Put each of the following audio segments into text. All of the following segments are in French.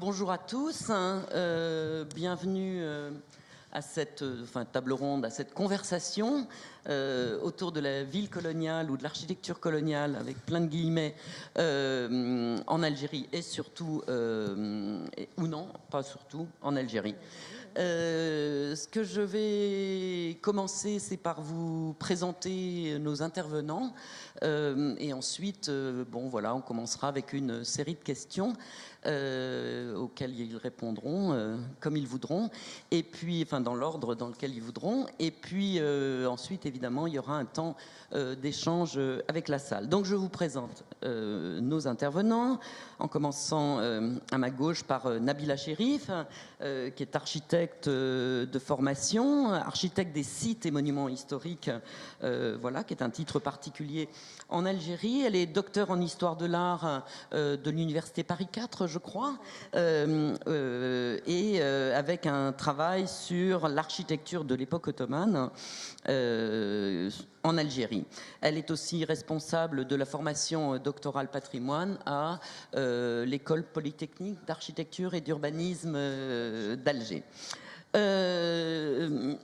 bonjour à tous, bienvenue à cette table ronde, à cette conversation autour de la ville coloniale ou de l'architecture coloniale, avec plein de guillemets, en Algérie et surtout, ou non, pas surtout, en Algérie. Ce que je vais commencer, c'est par vous présenter nos intervenants et ensuite, bon voilà, on commencera avec une série de questions auxquelles ils répondront comme ils voudront, et puis, enfin dans l'ordre dans lequel ils voudront, et puis ensuite évidemment il y aura un temps d'échange avec la salle. Donc je vous présente nos intervenants, en commençant à ma gauche par Nabila Chérif, qui est architecte de formation, architecte des sites et monuments historiques, voilà, qui est un titre particulier en Algérie. Elle est docteure en histoire de l'art de l'université Paris 4, je crois, et avec un travail sur l'architecture de l'époque ottomane en Algérie. Elle est aussi responsable de la formation doctorale patrimoine à l'école polytechnique d'architecture et d'urbanisme d'Alger. Je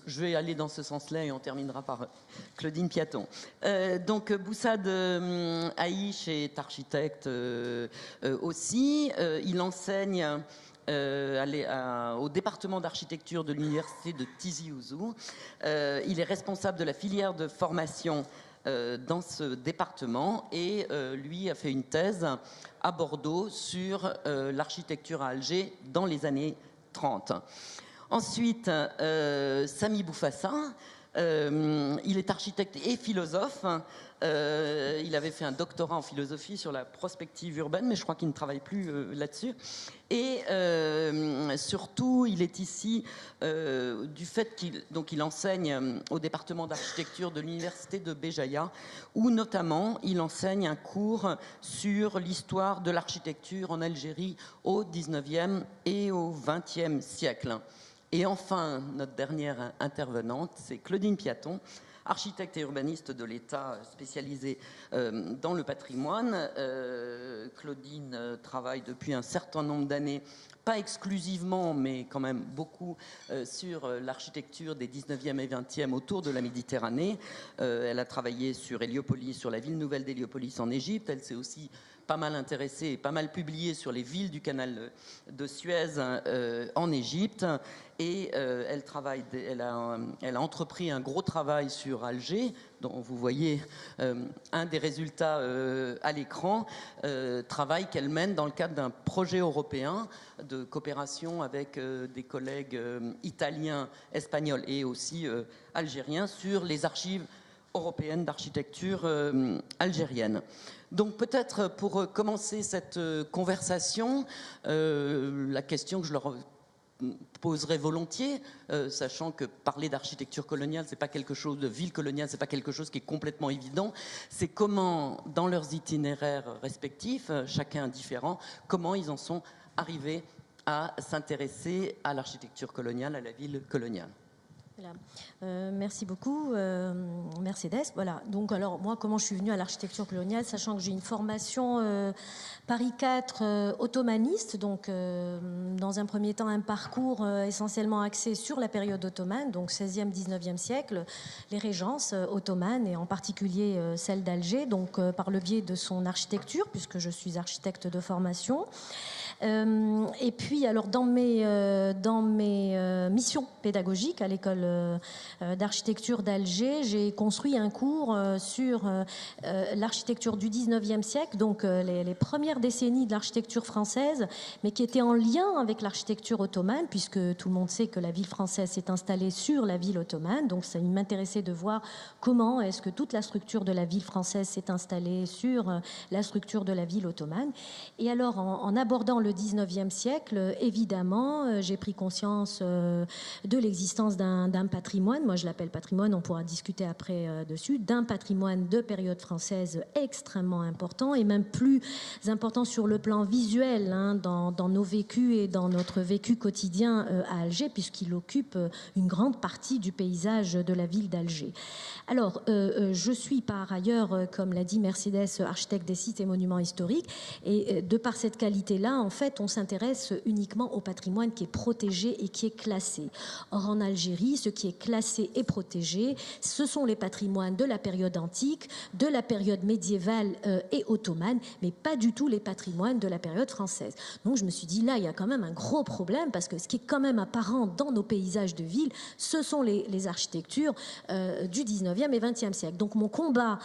vais aller dans ce sens-là et on terminera par Claudine Piaton. Donc Boussad Aïch est architecte aussi. Il enseigne au département d'architecture de l'université de Tizi Ouzou. Il est responsable de la filière de formation dans ce département et lui a fait une thèse à Bordeaux sur l'architecture à Alger dans les années 30. Ensuite, Sami Boufassa, il est architecte et philosophe. Il avait fait un doctorat en philosophie sur la prospective urbaine, mais je crois qu'il ne travaille plus là-dessus. Et surtout, il est ici du fait qu'il enseigne au département d'architecture de l'université de Béjaïa, où notamment il enseigne un cours sur l'histoire de l'architecture en Algérie au 19e et au 20e siècle. Et enfin, notre dernière intervenante, c'est Claudine Piaton, architecte et urbaniste de l'État spécialisée dans le patrimoine. Claudine travaille depuis un certain nombre d'années, pas exclusivement, mais quand même beaucoup, sur l'architecture des 19e et 20e autour de la Méditerranée. Elle a travaillé sur Héliopolis, sur la ville nouvelle d'Héliopolis en Égypte. Elle s'est aussi pas mal intéressée et pas mal publiée sur les villes du canal de Suez en Égypte. Et elle a entrepris un gros travail sur Alger, dont vous voyez un des résultats à l'écran, travail qu'elle mène dans le cadre d'un projet européen de coopération avec des collègues italiens, espagnols et aussi algériens sur les archives européennes d'architecture algérienne. Donc peut-être pour commencer cette conversation, la question que je leur poserai volontiers, sachant que parler d'architecture coloniale, c'est pas quelque chose de ville coloniale, c'est pas quelque chose qui est complètement évident. C'est comment, dans leurs itinéraires respectifs, chacun différent, comment ils en sont arrivés à s'intéresser à l'architecture coloniale, à la ville coloniale. Voilà. Merci beaucoup, Mercedes. Voilà. Donc, alors, moi, comment je suis venue à l'architecture coloniale, sachant que j'ai une formation Paris 4 ottomaniste, donc dans un premier temps, un parcours essentiellement axé sur la période ottomane, donc 16e, 19e siècle, les régences ottomanes, et en particulier celle d'Alger, donc par le biais de son architecture, puisque je suis architecte de formation. Et puis, alors, dans mes missions pédagogiques à l'école d'architecture d'Alger, j'ai construit un cours sur l'architecture du 19e siècle, donc les premières décennies de l'architecture française, mais qui était en lien avec l'architecture ottomane, puisque tout le monde sait que la ville française s'est installée sur la ville ottomane. Donc, ça m'intéressait de voir comment est-ce que toute la structure de la ville française s'est installée sur la structure de la ville ottomane. Et alors, en abordant le 19e siècle, évidemment, j'ai pris conscience de l'existence d'un patrimoine, moi je l'appelle patrimoine, on pourra discuter après dessus, d'un patrimoine de période française extrêmement important, et même plus important sur le plan visuel, hein, dans nos vécus et dans notre vécu quotidien à Alger, puisqu'il occupe une grande partie du paysage de la ville d'Alger. Alors, je suis par ailleurs, comme l'a dit Mercedes, architecte des sites et monuments historiques, et de par cette qualité-là, en fait, on s'intéresse uniquement au patrimoine qui est protégé et qui est classé. Or, en Algérie, ce qui est classé et protégé, ce sont les patrimoines de la période antique, de la période médiévale et ottomane, mais pas du tout les patrimoines de la période française. Donc, je me suis dit, là, il y a quand même un gros problème, parce que ce qui est quand même apparent dans nos paysages de ville, ce sont les architectures du 19e et 20e siècle. Donc, mon combat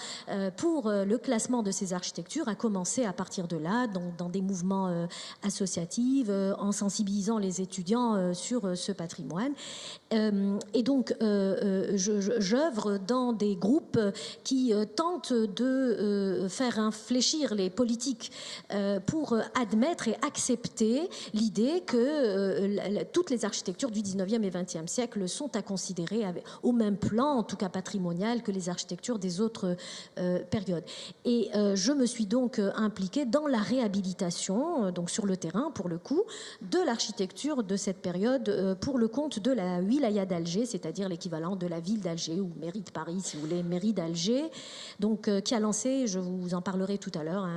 pour le classement de ces architectures a commencé à partir de là, dans des mouvements associatifs, en sensibilisant les étudiants sur ce patrimoine. Et donc, j'œuvre dans des groupes qui tentent de faire infléchir les politiques pour admettre et accepter l'idée que toutes les architectures du 19e et 20e siècle sont à considérer au même plan, en tout cas patrimonial, que les architectures des autres périodes. Et je me suis donc impliquée dans la réhabilitation, donc sur le terrain pour le coup, de l'architecture de cette période pour le compte de la wilaya d'Alger, c'est-à-dire l'équivalent de la ville d'Alger ou mairie de Paris, si vous voulez, mairie d'Alger, donc qui a lancé, je vous en parlerai tout à l'heure,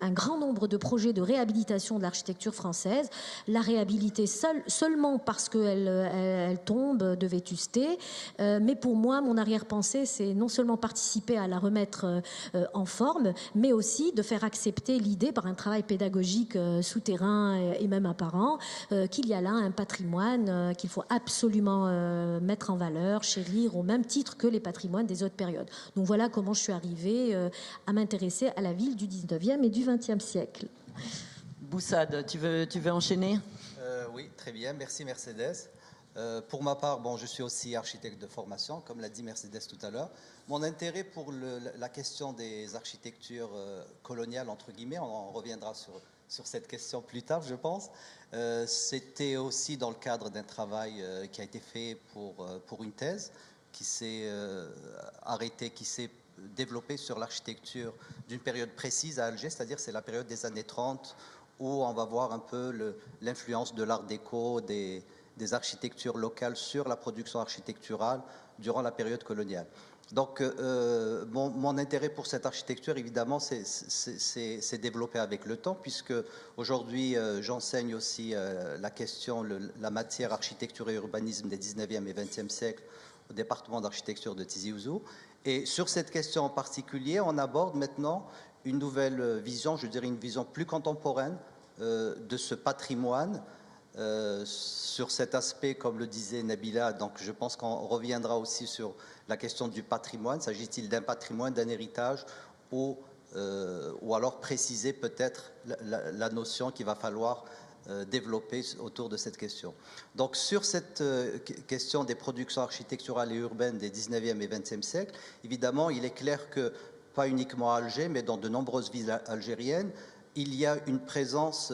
un grand nombre de projets de réhabilitation de l'architecture française, la réhabiliter seulement parce qu'elle tombe de vétusté, mais pour moi, mon arrière-pensée, c'est non seulement participer à la remettre en forme, mais aussi de faire accepter l'idée par un travail pédagogique souterrain et même apparent, qu'il y a là un patrimoine qu'il faut absolument mettre en valeur, chérir, au même titre que les patrimoines des autres périodes. Donc voilà comment je suis arrivée à m'intéresser à la ville du 19e et du 20e siècle. Boussad, tu veux enchaîner ? Oui, très bien. Merci Mercedes. Pour ma part, je suis aussi architecte de formation, comme l'a dit Mercedes tout à l'heure. Mon intérêt pour la question des architectures coloniales, entre guillemets, on reviendra sur cette question plus tard, je pense. C'était aussi dans le cadre d'un travail qui a été fait pour une thèse qui s'est arrêtée, qui s'est développé sur l'architecture d'une période précise à Alger, c'est-à-dire c'est la période des années 30 où on va voir un peu l'influence de l'art déco, des architectures locales sur la production architecturale durant la période coloniale. Donc mon intérêt pour cette architecture, évidemment, c'est développé avec le temps, puisque aujourd'hui j'enseigne aussi la question, la matière architecture et urbanisme des 19e et 20e siècles au département d'architecture de Tizi Ouzou. Et sur cette question en particulier, on aborde maintenant une nouvelle vision, je dirais une vision plus contemporaine de ce patrimoine, sur cet aspect, comme le disait Nabila. Donc je pense qu'on reviendra aussi sur la question du patrimoine. S'agit-il d'un patrimoine, d'un héritage, ou alors préciser peut-être la notion qu'il va falloir développer autour de cette question. Donc sur cette question des productions architecturales et urbaines des 19e et 20e siècles, évidemment, il est clair que, pas uniquement à Alger, mais dans de nombreuses villes algériennes, il y a une présence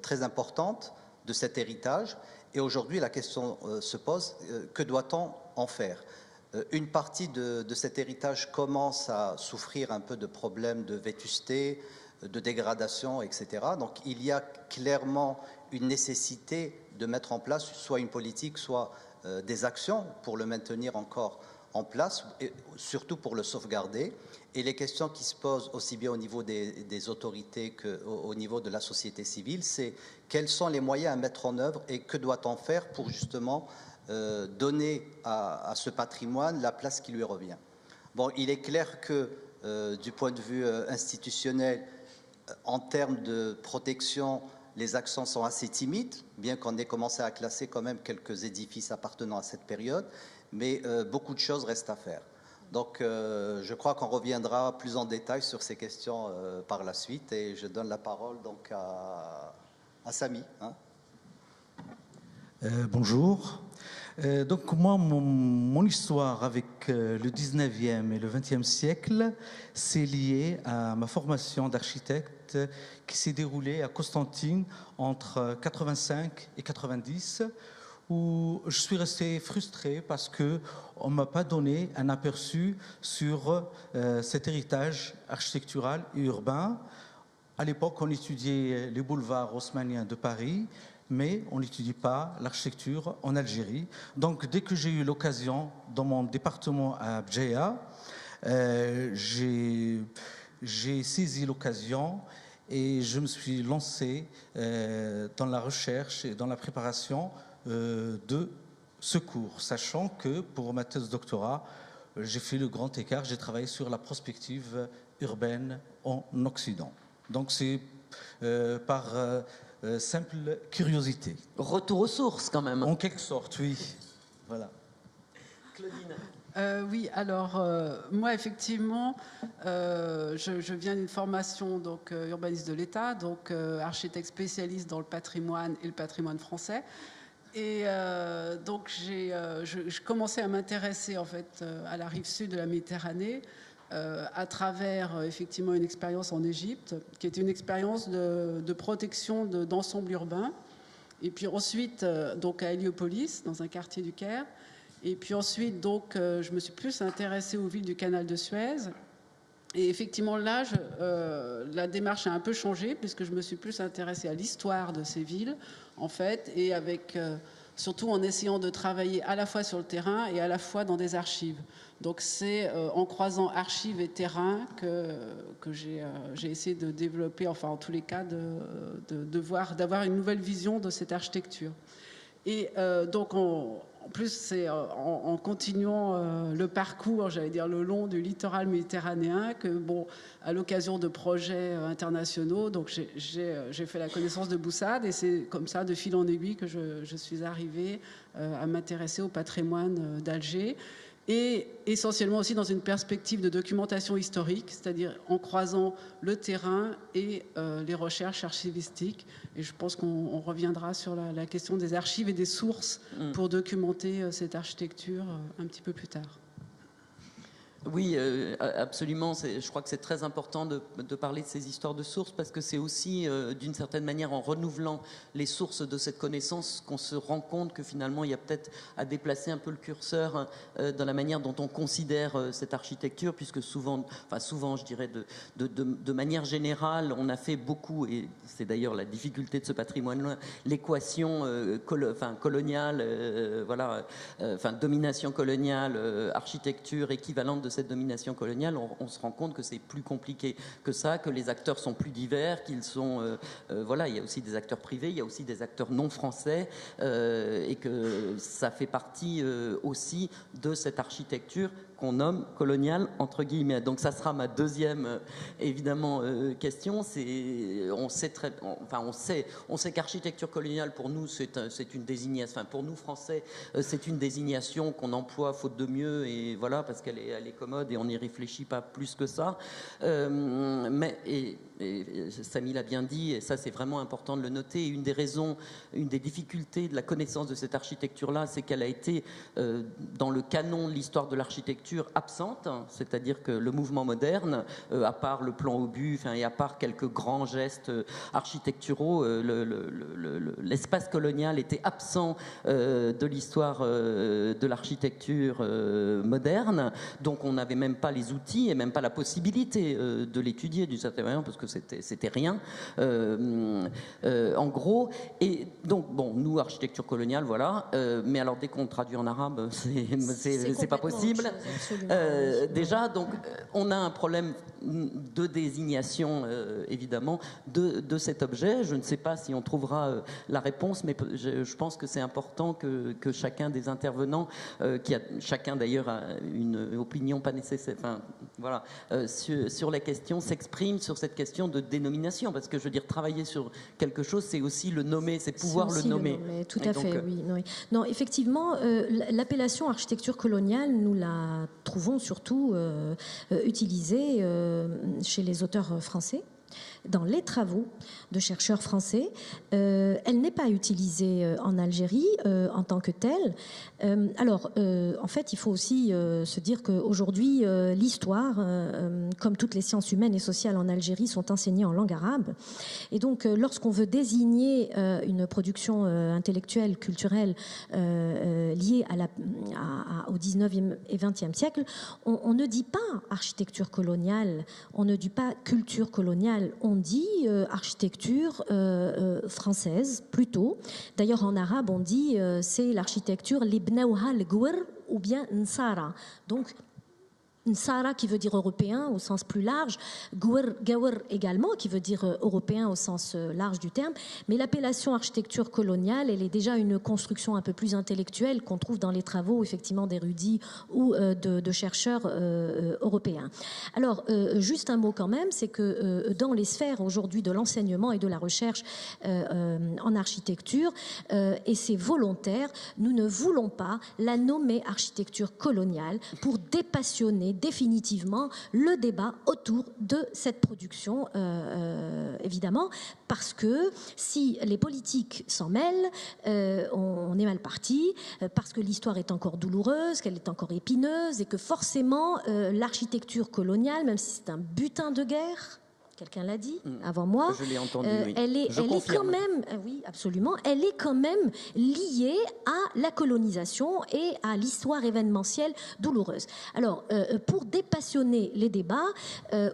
très importante de cet héritage. Et aujourd'hui, la question se pose, que doit-on en faire ? Une partie de cet héritage commence à souffrir un peu de problèmes de vétusté, de dégradation, etc. Donc il y a clairement une nécessité de mettre en place soit une politique, soit des actions pour le maintenir encore en place, et surtout pour le sauvegarder. Et les questions qui se posent aussi bien au niveau des autorités qu'au niveau de la société civile, c'est quels sont les moyens à mettre en œuvre et que doit-on faire pour justement donner à ce patrimoine la place qui lui revient. Bon, il est clair que du point de vue institutionnel, en termes de protection, les accents sont assez timides, bien qu'on ait commencé à classer quand même quelques édifices appartenant à cette période, mais beaucoup de choses restent à faire. Donc je crois qu'on reviendra plus en détail sur ces questions par la suite, et je donne la parole donc à Samy. Bonjour. Donc moi, mon histoire avec le 19e et le 20e siècle, c'est lié à ma formation d'architecte qui s'est déroulée à Constantine entre 85 et 90, où je suis resté frustré parce qu'on ne m'a pas donné un aperçu sur cet héritage architectural et urbain. À l'époque, on étudiait les boulevards haussmanniens de Paris, mais on n'étudie pas l'architecture en Algérie. Donc, dès que j'ai eu l'occasion, dans mon département à Bdjeya, j'ai saisi l'occasion Et je me suis lancé dans la recherche et dans la préparation de ce cours, sachant que pour ma thèse de doctorat, j'ai fait le grand écart, j'ai travaillé sur la prospective urbaine en Occident. Donc c'est par simple curiosité. Retour aux sources quand même. En quelque sorte, oui. Voilà. Claudine. Oui, alors moi effectivement, je viens d'une formation donc urbaniste de l'État, donc architecte spécialiste dans le patrimoine et le patrimoine français. Et donc je commençais à m'intéresser en fait à la rive sud de la Méditerranée à travers effectivement une expérience en Égypte, qui était une expérience de protection d'ensemble urbain. Et puis ensuite donc à Héliopolis, dans un quartier du Caire. Et puis ensuite, donc, je me suis plus intéressée aux villes du canal de Suez. Et effectivement, là, la démarche a un peu changé, puisque je me suis plus intéressée à l'histoire de ces villes, en fait, et avec, surtout en essayant de travailler à la fois sur le terrain et à la fois dans des archives. Donc c'est en croisant archives et terrain que j'ai essayé de développer, enfin en tous les cas, d'avoir une nouvelle vision de cette architecture. Et donc en plus, c'est en continuant le parcours, j'allais dire le long du littoral méditerranéen, que bon, à l'occasion de projets internationaux, donc j'ai fait la connaissance de Boussad, et c'est comme ça, de fil en aiguille, que je suis arrivée à m'intéresser au patrimoine d'Alger. Et essentiellement aussi dans une perspective de documentation historique, c'est-à-dire en croisant le terrain et les recherches archivistiques. Et je pense qu'on reviendra sur la question des archives et des sources pour documenter cette architecture un petit peu plus tard. Oui, absolument. Je crois que c'est très important de parler de ces histoires de sources, parce que c'est aussi, d'une certaine manière, en renouvelant les sources de cette connaissance, qu'on se rend compte que finalement, il y a peut-être à déplacer un peu le curseur dans la manière dont on considère cette architecture, puisque souvent, je dirais, de manière générale, on a fait beaucoup, et c'est d'ailleurs la difficulté de ce patrimoine-là, l'équation coloniale, domination coloniale, architecture équivalente de cette domination coloniale. On se rend compte que c'est plus compliqué que ça, que les acteurs sont plus divers, qu'ils sont... il y a aussi des acteurs privés, il y a aussi des acteurs non français, et que ça fait partie aussi de cette architecture qu'on nomme coloniale, entre guillemets. Donc ça sera ma deuxième, évidemment, question. On sait qu'architecture coloniale, pour nous, c'est une désignation, enfin, pour nous, Français, c'est une désignation qu'on emploie faute de mieux, et voilà, parce qu'elle est commode et on n'y réfléchit pas plus que ça. Et Samy l'a bien dit, et ça, c'est vraiment important de le noter. Une des raisons, une des difficultés de la connaissance de cette architecture-là, c'est qu'elle a été, dans le canon de l'histoire de l'architecture, absente, c'est-à-dire que le mouvement moderne, à part le plan obus, et à part quelques grands gestes architecturaux, l'espace colonial était absent de l'histoire de l'architecture moderne, donc on n'avait même pas les outils et même pas la possibilité de l'étudier d'une certaine manière, parce que c'était rien, en gros. Et donc, bon, nous, architecture coloniale, voilà, mais alors dès qu'on traduit en arabe, c'est pas possible. Déjà, donc, on a un problème de désignation, évidemment, de cet objet. Je ne sais pas si on trouvera la réponse, mais je pense que c'est important que chacun des intervenants, chacun d'ailleurs a une opinion pas nécessaire, sur la question, s'exprime sur cette question de dénomination, parce que je veux dire, travailler sur quelque chose, c'est aussi le nommer, c'est pouvoir le nommer. Tout à fait, oui. Non, effectivement, l'appellation architecture coloniale, nous la trouvons surtout utilisée chez les auteurs français, dans les travaux de chercheurs français. Elle n'est pas utilisée en Algérie en tant que telle. En fait, il faut aussi se dire qu'aujourd'hui, l'histoire, comme toutes les sciences humaines et sociales en Algérie, sont enseignées en langue arabe. Et donc, lorsqu'on veut désigner une production intellectuelle, culturelle liée au 19e et 20e siècle, on ne dit pas architecture coloniale, on ne dit pas culture coloniale, on dit architecture française plutôt. D'ailleurs, en arabe, on dit c'est l'architecture libnaouha al-Gwer ou bien Nsara. Donc, Nsara qui veut dire européen au sens plus large, Gawar également qui veut dire européen au sens large du terme, mais l'appellation architecture coloniale, elle est déjà une construction un peu plus intellectuelle qu'on trouve dans les travaux effectivement d'érudits ou de chercheurs européens. Alors, juste un mot quand même, c'est que dans les sphères aujourd'hui de l'enseignement et de la recherche en architecture, et c'est volontaire, nous ne voulons pas la nommer architecture coloniale pour dépassionner définitivement le débat autour de cette production, évidemment, parce que si les politiques s'en mêlent, on est mal parti, parce que l'histoire est encore douloureuse, qu'elle est encore épineuse, et que forcément l'architecture coloniale, même si c'est un butin de guerre, quelqu'un l'a dit avant moi. Je l'ai entendu, oui. Elle est quand même, oui, absolument, elle est quand même liée à la colonisation et à l'histoire événementielle douloureuse. Alors, pour dépassionner les débats,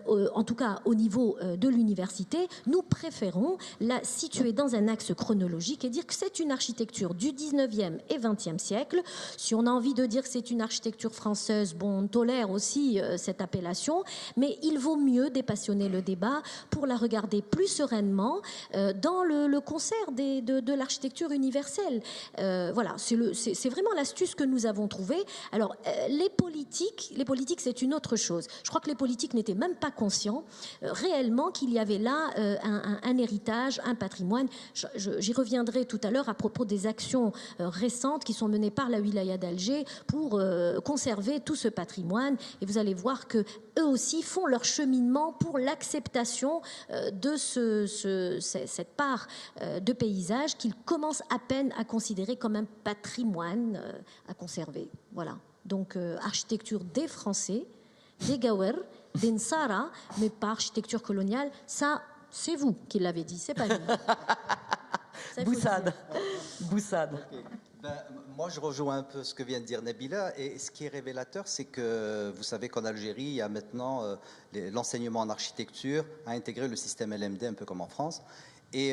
en tout cas au niveau de l'université, nous préférons la situer dans un axe chronologique et dire que c'est une architecture du 19e et 20e siècle. Si on a envie de dire que c'est une architecture française, bon, on tolère aussi cette appellation, mais il vaut mieux dépassionner le débat pour la regarder plus sereinement dans le concert de l'architecture universelle. Voilà, c'est vraiment l'astuce que nous avons trouvée. Alors, les politiques, c'est une autre chose. Je crois que les politiques n'étaient même pas conscients réellement qu'il y avait là un héritage, un patrimoine. J'y reviendrai tout à l'heure à propos des actions récentes qui sont menées par la wilaya d'Alger pour conserver tout ce patrimoine. Et vous allez voir que eux aussi font leur cheminement pour l'acceptation de cette part de paysage qu'ils commencent à peine à considérer comme un patrimoine à conserver. Voilà. Donc, architecture des Français, des Gawar, des Nsara, mais pas architecture coloniale. Ça, c'est vous qui l'avez dit, c'est pas nous. Boussade. Boussade. Okay. Moi, je rejoins un peu ce que vient de dire Nabila. Et ce qui est révélateur, c'est que vous savez qu'en Algérie, il y a maintenant l'enseignement en architecture a intégré le système LMD, un peu comme en France. Et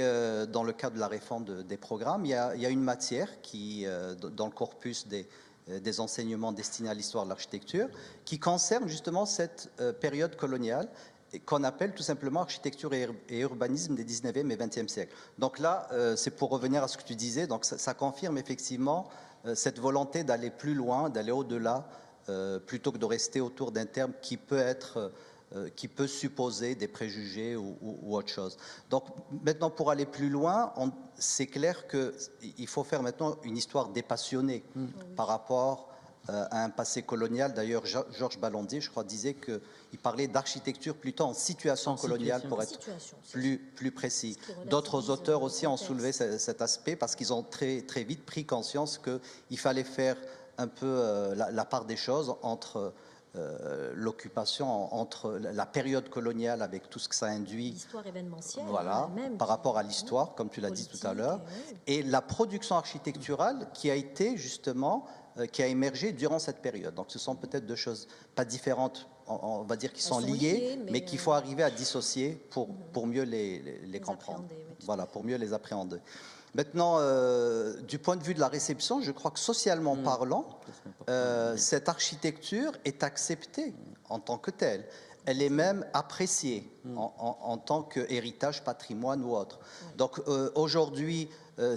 dans le cadre de la réforme des programmes, il y a une matière qui, dans le corpus des enseignements destinés à l'histoire de l'architecture, qui concerne justement cette période coloniale, qu'on appelle tout simplement architecture et urbanisme des 19e et 20e siècles. Donc là, c'est pour revenir à ce que tu disais, donc ça confirme effectivement cette volonté d'aller plus loin, d'aller au-delà, plutôt que de rester autour d'un terme qui peut supposer des préjugés ou autre chose. Donc maintenant, pour aller plus loin, c'est clair qu'il faut faire maintenant une histoire dépassionnée par rapport à un passé colonial. D'ailleurs, Georges Ballandier, je crois, disait qu'il parlait d'architecture plutôt en situation coloniale, pour être plus précis. D'autres auteurs aussi ont soulevé cet aspect parce qu'ils ont très, très vite pris conscience qu'il fallait faire un peu la part des choses entre l'occupation, entre la période coloniale avec tout ce que ça induit, l'histoire événementielle, voilà, par rapport à l'histoire, comme tu l'as dit tout à l'heure, et la production architecturale qui a été justement qui a émergé durant cette période. Donc ce sont peut-être deux choses pas différentes, on va dire, qui sont liées, mais qu'il faut arriver à dissocier pour mieux les comprendre. Voilà, pour mieux les appréhender. Maintenant, du point de vue de la réception, je crois que socialement parlant, cette architecture est acceptée en tant que telle. Elle est même appréciée en tant qu'héritage, patrimoine ou autre. Donc aujourd'hui,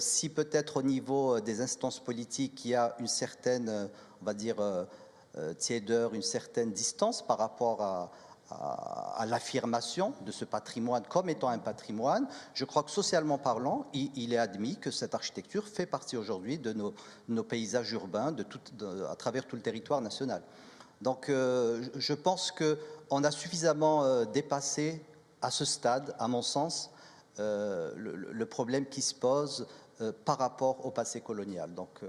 si peut-être au niveau des instances politiques, il y a une certaine, on va dire, tiédeur, une certaine distance par rapport à l'affirmation de ce patrimoine comme étant un patrimoine, je crois que socialement parlant, il est admis que cette architecture fait partie aujourd'hui de nos paysages urbains à travers tout le territoire national. Donc je pense qu'on a suffisamment dépassé à ce stade, à mon sens, le problème qui se pose par rapport au passé colonial. Donc,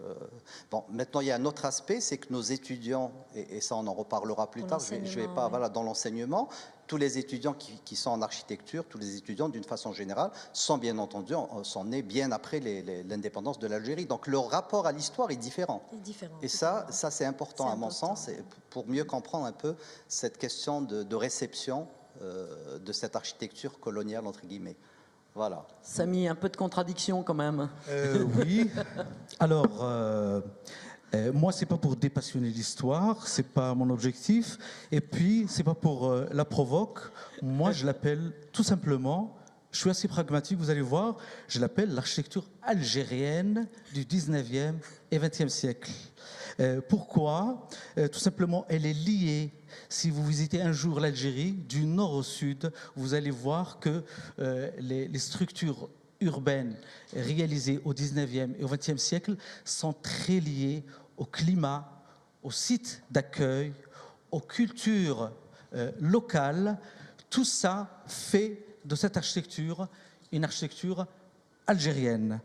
bon, maintenant, il y a un autre aspect, c'est que nos étudiants, et ça on en reparlera plus tard, je vais pas, voilà, dans l'enseignement, tous les étudiants qui sont en architecture, tous les étudiants d'une façon générale, sont bien entendu, sont nés bien après l'indépendance de l'Algérie. Donc leur rapport à l'histoire est différent. Et ça c'est important à mon sens, pour mieux comprendre un peu cette question de réception de cette architecture coloniale, entre guillemets. Voilà. Samy, un peu de contradiction quand même. Oui. Alors, Moi, c'est pas pour dépassionner l'histoire, c'est pas mon objectif. Et puis, c'est pas pour la provoque. Moi, je l'appelle tout simplement, je suis assez pragmatique, vous allez voir, je l'appelle l'architecture algérienne du 19e et 20e siècle. Pourquoi ? Tout simplement, elle est liée. Si vous visitez un jour l'Algérie, du nord au sud, vous allez voir que les structures urbaines réalisées au 19e et au 20e siècle sont très liées au climat, aux sites d'accueil, aux cultures locales. Tout ça fait de cette architecture une architecture algérienne.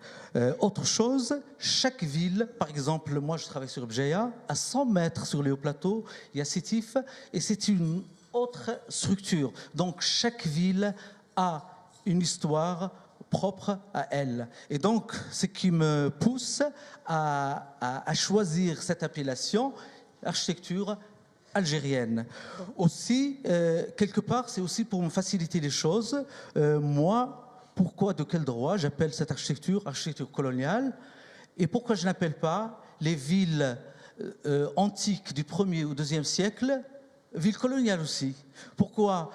Autre chose, chaque ville, par exemple, moi je travaille sur Bjeya, à 100 mètres sur les hauts plateaux, il y a Sétif, et c'est une autre structure. Donc chaque ville a une histoire propre à elle. Et donc, ce qui me pousse à choisir cette appellation, architecture algérienne. Aussi, quelque part, c'est aussi pour me faciliter les choses. Moi, pourquoi, de quel droit j'appelle cette architecture architecture coloniale, et pourquoi je n'appelle pas les villes antiques du 1er ou 2e siècle villes coloniales aussi? Pourquoi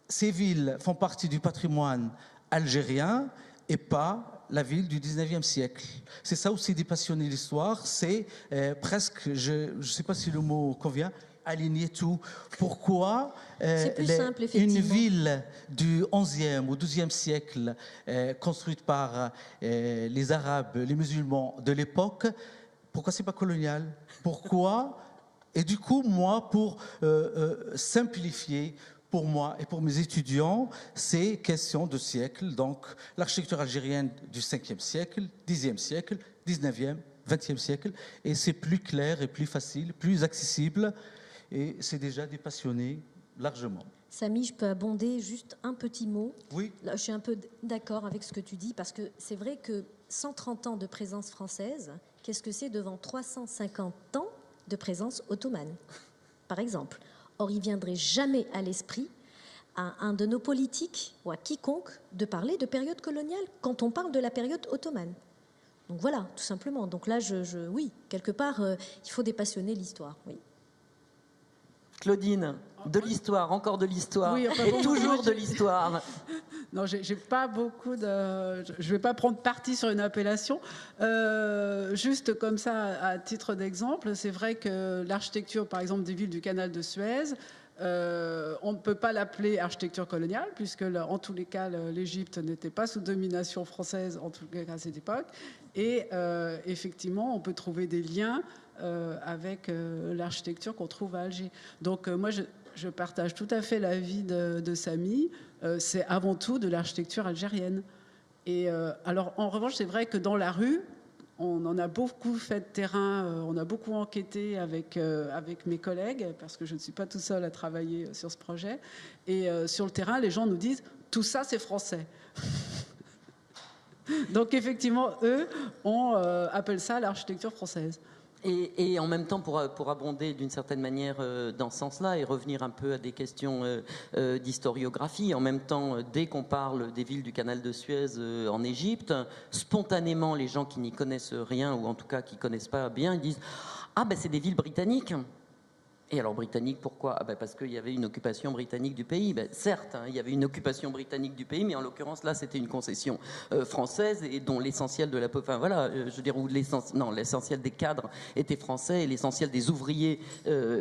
ces villes font partie du patrimoine algérien et pas la ville du 19e siècle? C'est ça aussi dépassionner l'histoire, c'est presque, je ne sais pas si le mot convient, aligner tout. Pourquoi simple, une ville du 11e ou 12e siècle construite par les Arabes, les musulmans de l'époque, pourquoi c'est pas colonial? Pourquoi? Et du coup, moi, pour simplifier, pour moi et pour mes étudiants, c'est question de siècle. Donc, l'architecture algérienne du 5e siècle, 10e siècle, 19e, 20e siècle. Et c'est plus clair et plus facile, plus accessible. Et c'est déjà dépassionné largement. Samy, je peux abonder juste un petit mot. Oui. Là, je suis un peu d'accord avec ce que tu dis, parce que c'est vrai que 130 ans de présence française, qu'est-ce que c'est devant 350 ans de présence ottomane, par exemple? Or, il ne viendrait jamais à l'esprit à un de nos politiques ou à quiconque de parler de période coloniale quand on parle de la période ottomane. Donc voilà, tout simplement. Donc là, oui, quelque part, il faut dépassionner l'histoire. Oui. Claudine, de l'histoire, encore de l'histoire, Oui, enfin, et toujours de l'histoire. Non, j'ai pas beaucoup de. Je vais pas prendre parti sur une appellation. Juste comme ça, à titre d'exemple, c'est vrai que l'architecture, par exemple, des villes du canal de Suez, on ne peut pas l'appeler architecture coloniale, puisque en tous les cas, l'Égypte n'était pas sous domination française, en tout cas à cette époque. Et effectivement, on peut trouver des liens avec l'architecture qu'on trouve à Alger. Donc moi, je partage tout à fait l'avis de Samy. C'est avant tout de l'architecture algérienne. Et alors, en revanche, c'est vrai que dans la rue, on en a beaucoup fait de terrain, on a beaucoup enquêté avec mes collègues, parce que je ne suis pas tout seul à travailler sur ce projet. Et sur le terrain, les gens nous disent « tout ça, c'est français ». Donc effectivement, eux, on appelle ça l'architecture française. Et en même temps, pour abonder d'une certaine manière dans ce sens-là et revenir un peu à des questions d'historiographie, en même temps, dès qu'on parle des villes du canal de Suez en Égypte, spontanément, les gens qui n'y connaissent rien, ou en tout cas qui ne connaissent pas bien, ils disent « Ah, ben c'est des villes britanniques ». Et alors britannique, pourquoi? Ah ben parce qu'il y avait une occupation britannique du pays. Ben certes, hein, il y avait une occupation britannique du pays, mais en l'occurrence là, c'était une concession française et dont l'essentiel de la, enfin voilà, je veux dire où l'essentiel des cadres était français et l'essentiel des ouvriers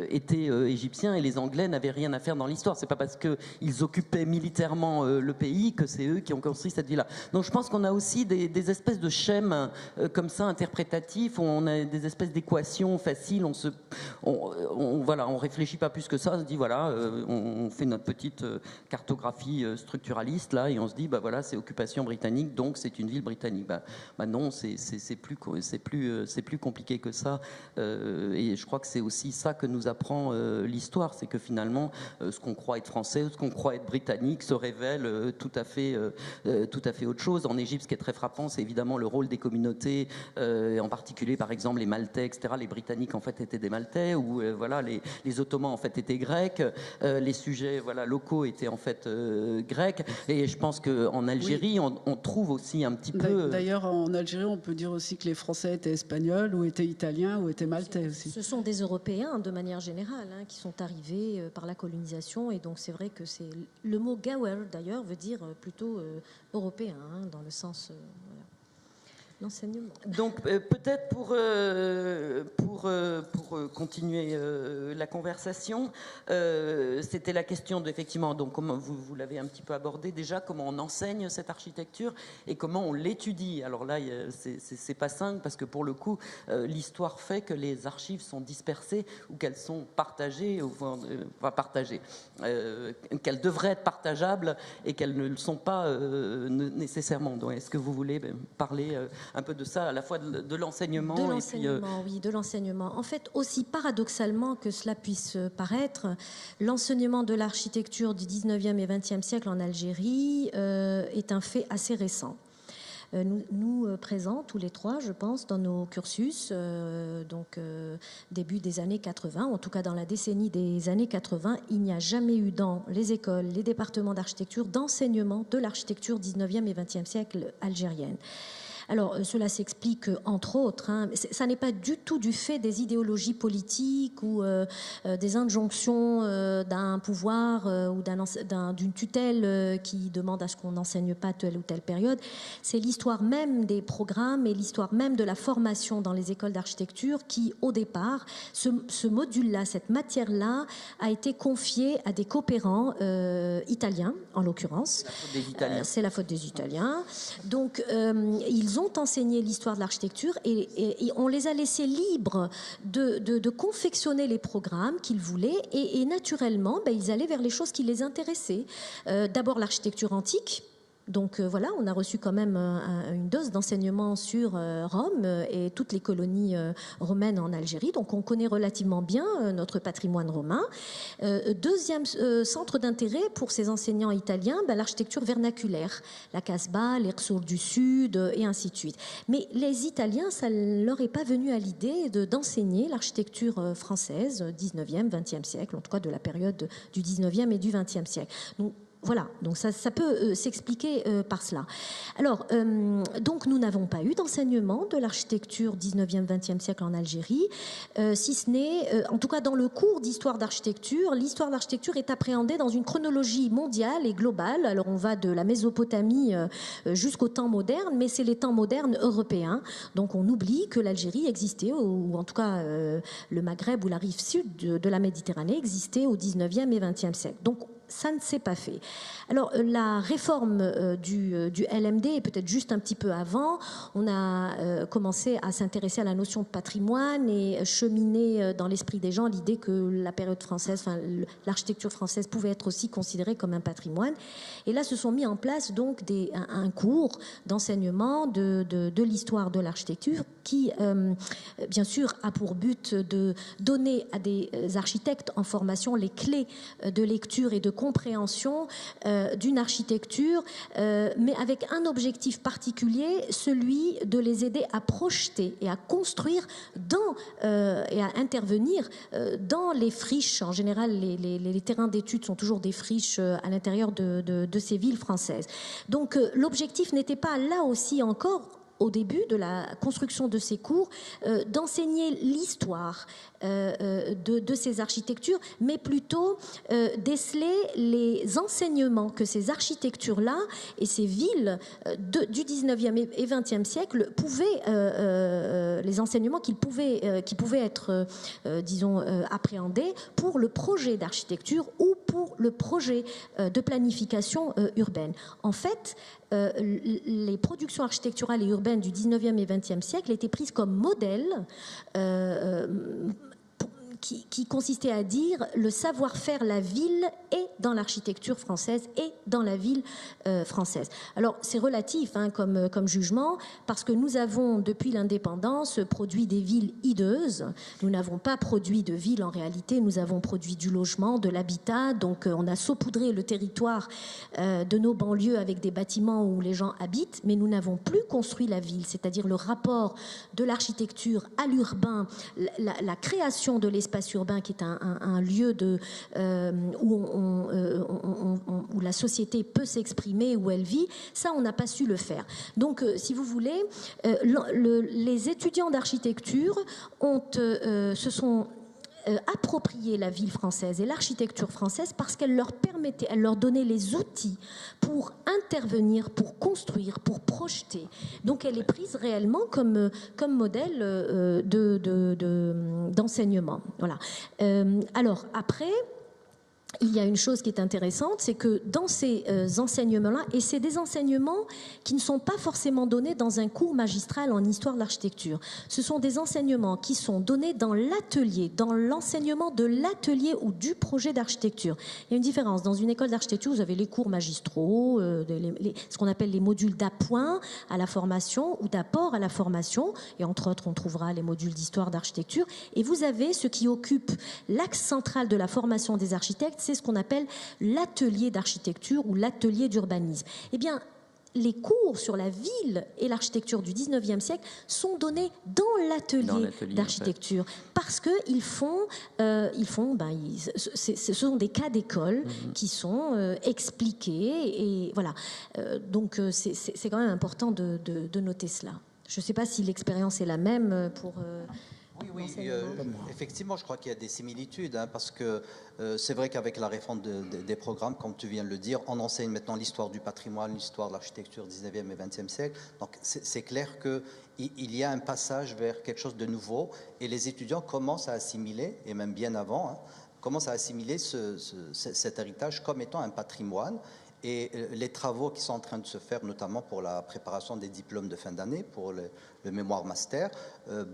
était égyptien, et les Anglais n'avaient rien à faire dans l'histoire. C'est pas parce que ils occupaient militairement le pays que c'est eux qui ont construit cette ville-là. Donc je pense qu'on a aussi des espèces de schèmes comme ça interprétatifs, où on a des espèces d'équations faciles. Voilà, on réfléchit pas plus que ça, on se dit voilà, on fait notre petite cartographie structuraliste là, et on se dit bah voilà, c'est occupation britannique, donc c'est une ville britannique. Bah non, c'est plus compliqué que ça, et je crois que c'est aussi ça que nous apprend l'histoire, c'est que finalement ce qu'on croit être français, ce qu'on croit être britannique se révèle tout à fait autre chose. En Égypte, ce qui est très frappant, c'est évidemment le rôle des communautés, en particulier par exemple les Maltais, etc. Les Britanniques en fait étaient des Maltais, ou voilà les Ottomans en fait étaient grecs, les sujets locaux étaient en fait grecs, et je pense qu'en Algérie, on trouve aussi un petit peu... D'ailleurs, en Algérie, on peut dire aussi que les Français étaient espagnols, ou étaient italiens, ou étaient maltais aussi. Ce sont des Européens, de manière générale, qui sont arrivés par la colonisation, et donc c'est vrai que le mot Gawer, d'ailleurs, veut dire plutôt européen, dans le sens... l'enseignement. Donc peut-être pour continuer la conversation, c'était la question effectivement, donc comme vous l'avez un petit peu abordé déjà, comment on enseigne cette architecture et comment on l'étudie. Alors là, c'est pas simple parce que pour le coup, l'histoire fait que les archives sont dispersées ou qu'elles sont partagées, enfin partagées, qu'elles devraient être partageables et qu'elles ne le sont pas nécessairement. Donc est-ce que vous voulez parler un peu de ça, à la fois de l'enseignement. De l'enseignement, oui, de l'enseignement. En fait, aussi paradoxalement que cela puisse paraître, l'enseignement de l'architecture du 19e et 20e siècle en Algérie est un fait assez récent. Nous présents, tous les trois, je pense, dans nos cursus, début des années 80, en tout cas dans la décennie des années 80, il n'y a jamais eu dans les écoles, les départements d'architecture, d'enseignement de l'architecture 19e et 20e siècle algérienne. Alors, cela s'explique, entre autres, ça n'est pas du tout du fait des idéologies politiques ou des injonctions d'un pouvoir ou d'une tutelle qui demande à ce qu'on n'enseigne pas telle ou telle période. C'est l'histoire même des programmes et l'histoire même de la formation dans les écoles d'architecture qui, au départ, ce module-là, cette matière-là, a été confiée à des coopérants italiens, en l'occurrence. C'est la faute des Italiens. Donc, ils ont enseigné l'histoire de l'architecture et on les a laissés libres de confectionner les programmes qu'ils voulaient et naturellement, ils allaient vers les choses qui les intéressaient. D'abord l'architecture antique. Donc voilà, on a reçu quand même une dose d'enseignement sur Rome et toutes les colonies romaines en Algérie. Donc on connaît relativement bien notre patrimoine romain. Deuxième centre d'intérêt pour ces enseignants italiens, l'architecture vernaculaire, la Casbah, les Rsours du Sud et ainsi de suite. Mais les Italiens, ça ne leur est pas venu à l'idée d'enseigner l'architecture française 19e, 20e siècle, en tout cas de la période du 19e et du 20e siècle. Donc, voilà, donc ça peut s'expliquer par cela. Alors, donc nous n'avons pas eu d'enseignement de l'architecture 19e, 20e siècle en Algérie, si ce n'est, en tout cas dans le cours d'histoire d'architecture, l'histoire d'architecture est appréhendée dans une chronologie mondiale et globale. Alors on va de la Mésopotamie jusqu'au temps moderne, mais c'est les temps modernes européens. Donc on oublie que l'Algérie existait, ou en tout cas le Maghreb ou la rive sud de la Méditerranée existait au 19e et 20e siècle. Donc ça ne s'est pas fait. Alors, la réforme du LMD, et peut-être juste un petit peu avant, on a commencé à s'intéresser à la notion de patrimoine et cheminer dans l'esprit des gens l'idée que la période française, l'architecture française pouvait être aussi considérée comme un patrimoine. Et là, se sont mis en place donc un cours d'enseignement de l'histoire de l'architecture qui, bien sûr, a pour but de donner à des architectes en formation les clés de lecture et de compréhension d'une architecture, mais avec un objectif particulier, celui de les aider à projeter et à construire et à intervenir dans les friches. En général, les terrains d'études sont toujours des friches à l'intérieur de ces villes françaises. Donc l'objectif n'était pas là aussi encore, au début de la construction de ces cours, d'enseigner l'histoire de ces architectures, mais plutôt déceler les enseignements que ces architectures-là et ces villes du 19e et 20e siècle pouvaient, les enseignements qui pouvaient être, appréhendés pour le projet d'architecture ou pour le projet de planification urbaine. En fait, les productions architecturales et urbaines du 19e et 20e siècle étaient prises comme modèle qui consistait à dire le savoir-faire, la ville est dans l'architecture française et dans la ville française. Alors c'est relatif comme jugement, parce que nous avons depuis l'indépendance produit des villes hideuses. Nous n'avons pas produit de villes en réalité, nous avons produit du logement, de l'habitat, donc on a saupoudré le territoire de nos banlieues avec des bâtiments où les gens habitent, mais nous n'avons plus construit la ville, c'est-à-dire le rapport de l'architecture à l'urbain, la création de l'espace l'espace urbain qui est un lieu où la société peut s'exprimer, où elle vit, ça on n'a pas su le faire. Donc si vous voulez, les étudiants d'architecture se sont approprier la ville française et l'architecture française parce qu'elle leur donnait les outils pour intervenir, pour construire, pour projeter. Donc elle est prise réellement comme modèle d'enseignement. Voilà. Alors après, il y a une chose qui est intéressante, c'est que dans ces enseignements-là, et c'est des enseignements qui ne sont pas forcément donnés dans un cours magistral en histoire de l'architecture. Ce sont des enseignements qui sont donnés dans l'atelier, dans l'enseignement de l'atelier ou du projet d'architecture. Il y a une différence. Dans une école d'architecture, vous avez les cours magistraux, ce qu'on appelle les modules d'appoint à la formation ou d'apport à la formation, et entre autres, on trouvera les modules d'histoire d'architecture. Et vous avez ce qui occupe l'axe central de la formation des architectes, c'est ce qu'on appelle l'atelier d'architecture ou l'atelier d'urbanisme. Eh bien, les cours sur la ville et l'architecture du 19e siècle sont donnés dans l'atelier d'architecture, en fait. Parce qu'ils ce sont des cas d'école qui sont expliqués, et voilà. Donc c'est quand même important de noter cela. Je ne sais pas si l'expérience est la même pour... Oui, effectivement, je crois qu'il y a des similitudes, parce que c'est vrai qu'avec la réforme des programmes, comme tu viens de le dire, on enseigne maintenant l'histoire du patrimoine, l'histoire de l'architecture 19e et 20e siècle. Donc c'est clair qu'il y a un passage vers quelque chose de nouveau, et les étudiants commencent à assimiler, et même bien avant, commencent à assimiler cet héritage comme étant un patrimoine. Et les travaux qui sont en train de se faire, notamment pour la préparation des diplômes de fin d'année, pour le mémoire master,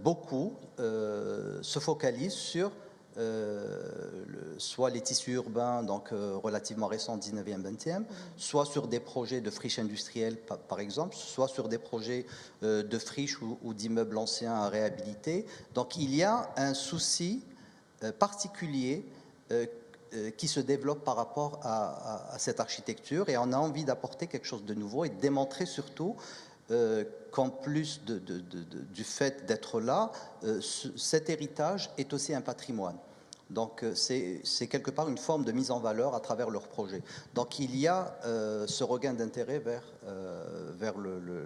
beaucoup se focalisent sur soit les tissus urbains, donc relativement récents, 19e, 20e, soit sur des projets de friches industrielles, par exemple, soit sur des projets de friches ou d'immeubles anciens à réhabiliter. Donc il y a un souci particulier qui se développe par rapport à cette architecture, et on a envie d'apporter quelque chose de nouveau et de démontrer surtout qu'en plus du fait d'être là, cet héritage est aussi un patrimoine. Donc c'est quelque part une forme de mise en valeur à travers leur projet. Donc il y a ce regain d'intérêt vers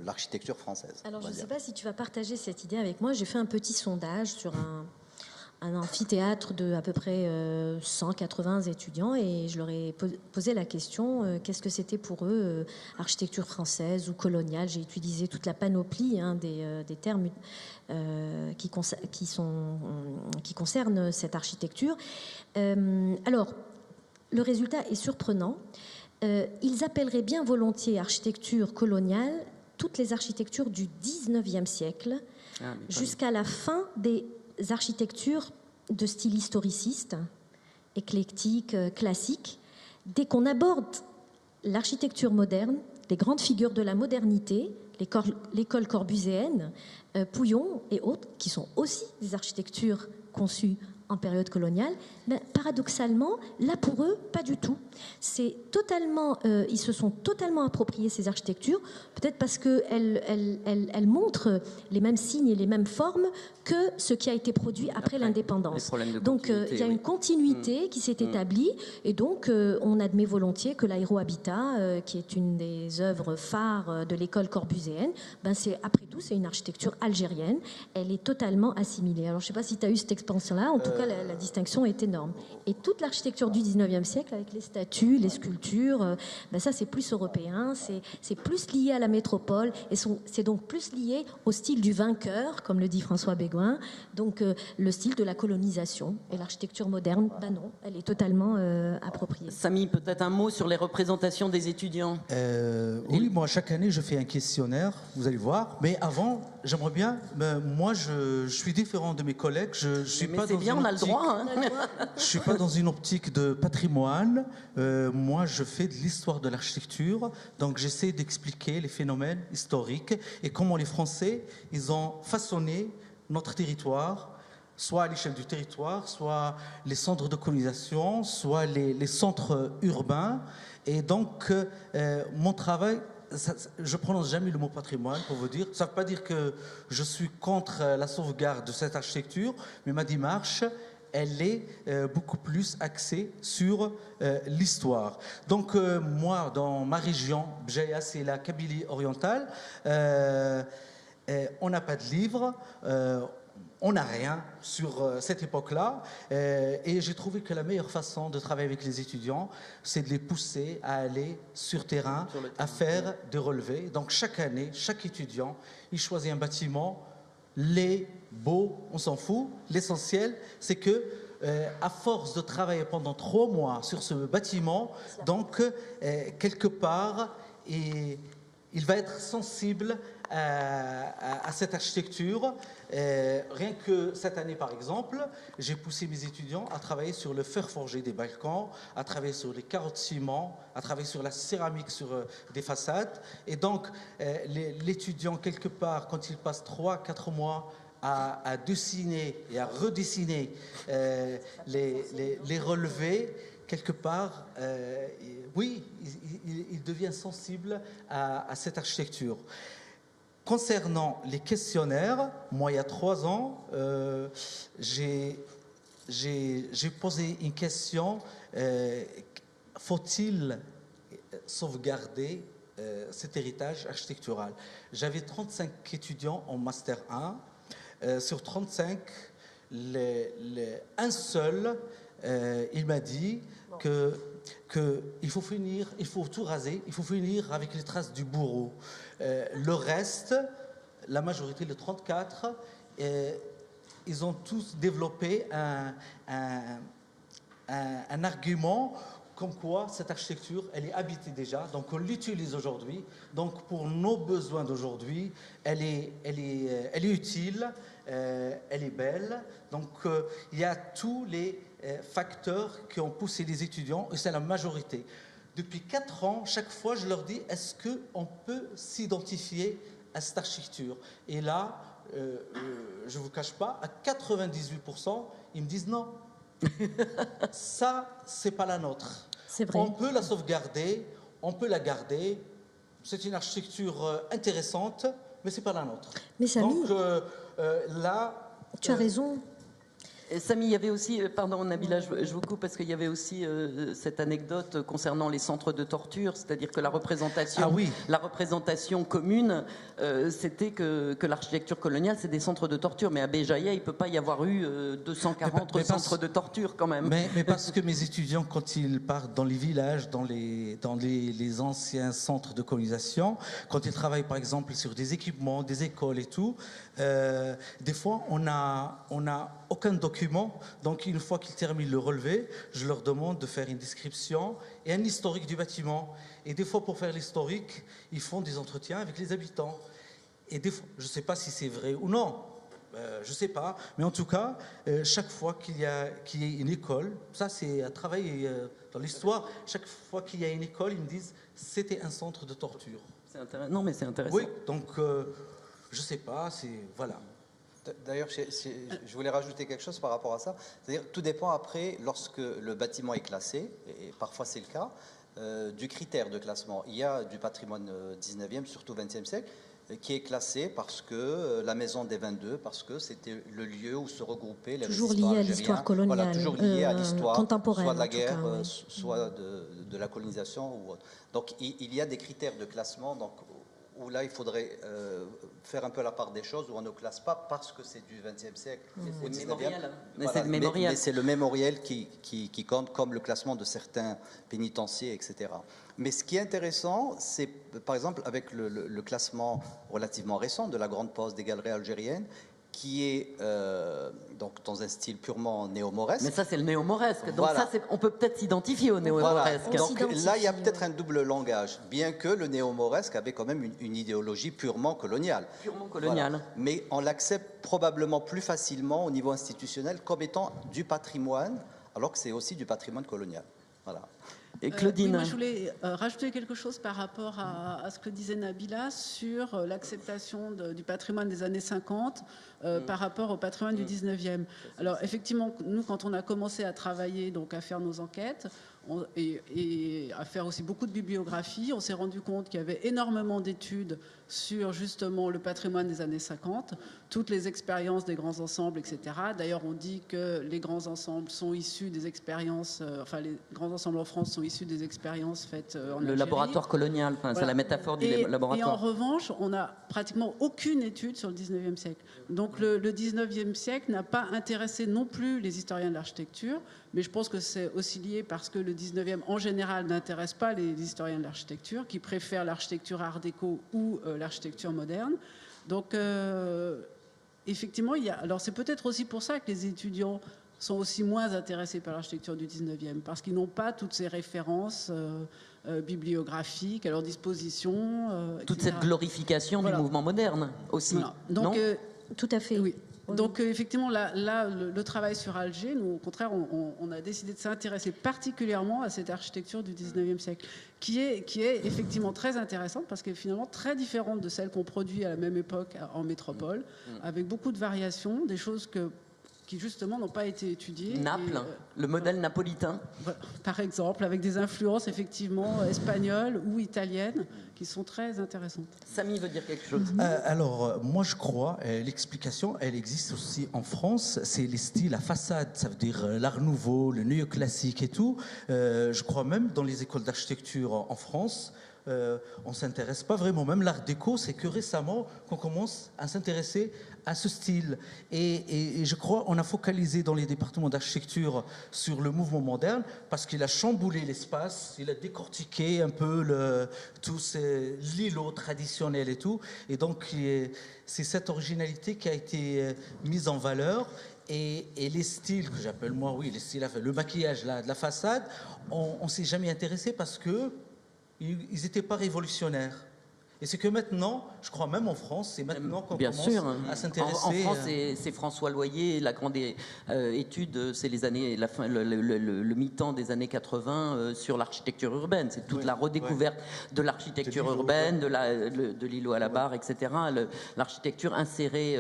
l'architecture française. Alors je ne sais pas si tu vas partager cette idée avec moi. J'ai fait un petit sondage sur un amphithéâtre de à peu près 180 étudiants, et je leur ai posé la question qu'est-ce que c'était pour eux architecture française ou coloniale. J'ai utilisé toute la panoplie des termes qui concernent cette architecture. Alors, le résultat est surprenant. Ils appelleraient bien volontiers architecture coloniale toutes les architectures du 19e siècle jusqu'à la fin des architectures de style historiciste, éclectique, classique. Dès qu'on aborde l'architecture moderne, les grandes figures de la modernité, l'école corbusienne, Pouillon et autres, qui sont aussi des architectures conçues en période coloniale, mais paradoxalement, là pour eux, pas du tout. Ils se sont totalement appropriés ces architectures, peut-être parce qu'elles montrent les mêmes signes et les mêmes formes que ce qui a été produit après l'indépendance. Donc il y a une continuité qui s'est établie, et donc on admet volontiers que l'aérohabitat, qui est une des œuvres phares de l'école corbusienne, après tout, c'est une architecture algérienne. Elle est totalement assimilée. Alors je ne sais pas si tu as eu cette expérience-là, en tout cas la distinction est énorme. Et toute l'architecture du 19e siècle, avec les statues, les sculptures, ça c'est plus européen, c'est plus lié à la métropole, et c'est donc plus lié au style du vainqueur, comme le dit François Béguin, donc le style de la colonisation. Et l'architecture moderne, non, elle est totalement appropriée. Samy, peut-être un mot sur les représentations des étudiants. Oui, moi chaque année je fais un questionnaire, vous allez voir, mais avant, j'aimerais bien, moi je suis différent de mes collègues, je suis pas dans bien, on a le droit. Je suis pas dans une optique de patrimoine. Moi, je fais de l'histoire de l'architecture. Donc, j'essaie d'expliquer les phénomènes historiques et comment les Français, ils ont façonné notre territoire, soit à l'échelle du territoire, soit les centres de colonisation, soit les centres urbains. Et donc, mon travail... je ne prononce jamais le mot patrimoine pour vous dire. Ça ne veut pas dire que je suis contre la sauvegarde de cette architecture, mais ma démarche, elle est beaucoup plus axée sur l'histoire. Donc moi, dans ma région, Bjaya, c'est la Kabylie orientale, on n'a pas de livres, on n'a rien sur cette époque-là, et j'ai trouvé que la meilleure façon de travailler avec les étudiants, c'est de les pousser à aller sur terrain, à faire des relevés. Donc chaque année, chaque étudiant, il choisit un bâtiment, laid, beau, on s'en fout. L'essentiel, c'est que à force de travailler pendant 3 mois sur ce bâtiment, donc quelque part, il va être sensible à cette architecture. Rien que cette année, par exemple, j'ai poussé mes étudiants à travailler sur le fer forgé des balcons, à travailler sur les carreaux de ciment, à travailler sur la céramique sur des façades. Et donc, l'étudiant, quelque part, quand il passe 3-4 mois à dessiner et à redessiner les relevés, quelque part, oui, il devient sensible à cette architecture. Concernant les questionnaires, moi, il y a 3 ans, j'ai posé une question, faut-il sauvegarder cet héritage architectural? J'avais 35 étudiants en Master 1. Sur 35, un seul, il m'a dit qu'il faut finir, il faut tout raser, il faut finir avec les traces du bourreau. Le reste, la majorité, les 34, ils ont tous développé un argument comme quoi cette architecture, elle est habitée déjà, donc on l'utilise aujourd'hui. Donc pour nos besoins d'aujourd'hui, elle est utile, elle est belle. Donc il y a tous les facteurs qui ont poussé les étudiants, et c'est la majorité. Depuis 4 ans, chaque fois, je leur dis, est-ce qu'on peut s'identifier à cette architecture? Et là, je ne vous cache pas, à 98%, ils me disent non. Ça, c'est pas la nôtre. C'est vrai. On peut la sauvegarder, on peut la garder. C'est une architecture intéressante, mais c'est pas la nôtre. Mais Samy, donc là, tu as raison. Samy, il y avait aussi, pardon Nabila, je vous coupe parce qu'il y avait aussi cette anecdote concernant les centres de torture, c'est-à-dire que la représentation commune, c'était que l'architecture coloniale, c'est des centres de torture, mais à Béjaïa, il ne peut pas y avoir eu 240 centres de torture quand même. Mais parce que mes étudiants, quand ils partent dans les villages, dans les anciens centres de colonisation, quand ils travaillent par exemple sur des équipements, des écoles et tout, des fois on a aucun document. Donc une fois qu'ils terminent le relevé, je leur demande de faire une description et un historique du bâtiment. Et des fois, pour faire l'historique, ils font des entretiens avec les habitants. Et des fois, je ne sais pas si c'est vrai ou non, je ne sais pas, mais en tout cas, chaque fois qu'il y a une école, ça c'est à travailler dans l'histoire, chaque fois qu'il y a une école, ils me disent c'était un centre de torture. Non mais c'est intéressant. Oui, donc je ne sais pas, voilà. D'ailleurs, je voulais rajouter quelque chose par rapport à ça. C'est-à-dire, tout dépend après, lorsque le bâtiment est classé, et parfois c'est le cas, du critère de classement. Il y a du patrimoine 19e, surtout 20e siècle, qui est classé parce que la maison des 22, parce que c'était le lieu où se regroupaient les toujours résistants lié à algériens. l'histoire coloniale, voilà, toujours lié à l'histoire, contemporaine, soit de la guerre, cas, oui. soit de la colonisation ou autre. Donc il y a des critères de classement, donc où là il faudrait faire un peu la part des choses, où on ne classe pas parce que c'est du XXe siècle. C'est le mémorial. Mais c'est le mémorial qui compte, comme le classement de certains pénitenciers, etc. Mais ce qui est intéressant, c'est par exemple avec le classement relativement récent de la Grande Poste des galeries algériennes, qui est donc dans un style purement néo-mauresque. Mais ça, c'est le néo-mauresque. Donc voilà. ça, on peut peut-être s'identifier au néo-mauresque. Voilà. Donc là, il y a peut-être un double langage, bien que le néo-mauresque avait quand même une idéologie purement coloniale. Purement coloniale. Voilà. Mais on l'accepte probablement plus facilement au niveau institutionnel comme étant du patrimoine, alors que c'est aussi du patrimoine colonial. Voilà. Et Claudine. Oui, moi, je voulais rajouter quelque chose par rapport à ce que disait Nabila sur l'acceptation du patrimoine des années 50 par rapport au patrimoine du 19e. Alors, effectivement, nous, quand on a commencé à travailler, donc à faire nos enquêtes, et à faire aussi beaucoup de bibliographie, on s'est rendu compte qu'il y avait énormément d'études sur justement le patrimoine des années 50, toutes les expériences des grands ensembles, etc. D'ailleurs, on dit que les grands ensembles sont issus des expériences, enfin les grands ensembles en France sont issus des expériences faites en Algérie. Le laboratoire colonial, enfin, voilà. C'est la métaphore du laboratoire. Et en revanche, on n'a pratiquement aucune étude sur le 19e siècle. Donc le 19e siècle n'a pas intéressé non plus les historiens de l'architecture, mais je pense que c'est aussi lié parce que le 19e, en général, n'intéresse pas les historiens de l'architecture, qui préfèrent l'architecture art déco ou l'architecture moderne. Donc, effectivement, alors c'est peut-être aussi pour ça que les étudiants sont aussi moins intéressés par l'architecture du 19e, parce qu'ils n'ont pas toutes ces références bibliographiques à leur disposition. Toute cette glorification du mouvement moderne aussi. Voilà. Donc, tout à fait. Oui. Donc effectivement, là, le travail sur Alger, nous, au contraire, on a décidé de s'intéresser particulièrement à cette architecture du 19e siècle, qui est effectivement très intéressante, parce qu'elle est finalement très différente de celle qu'on produit à la même époque en métropole, avec beaucoup de variations, des choses qui justement n'ont pas été étudiées. Naples, le modèle napolitain. Par exemple, avec des influences effectivement espagnoles ou italiennes qui sont très intéressantes. Samy veut dire quelque chose. Alors, moi je crois, l'explication, elle existe aussi en France, c'est les styles à façade, ça veut dire l'art nouveau, le néoclassique et tout. Je crois même dans les écoles d'architecture en France, on ne s'intéresse pas vraiment, même l'art déco, c'est que récemment qu'on commence à s'intéresser à ce style. Et je crois qu'on a focalisé dans les départements d'architecture sur le mouvement moderne parce qu'il a chamboulé l'espace, il a décortiqué un peu tous l'îlot traditionnel et tout. Et donc, c'est cette originalité qui a été mise en valeur. Et les styles, que j'appelle moi, oui, les styles, le maquillage là, de la façade, on ne s'est jamais intéressé parce que ils n'étaient pas révolutionnaires. Et c'est que maintenant, je crois même en France, c'est maintenant qu'on commence à s'intéresser. En France, c'est François Loyer, la grande étude, c'est les années, le mi-temps des années 80 sur l'architecture urbaine. C'est toute la redécouverte de l'architecture urbaine, de l'îlot à la barre, etc. L'architecture insérée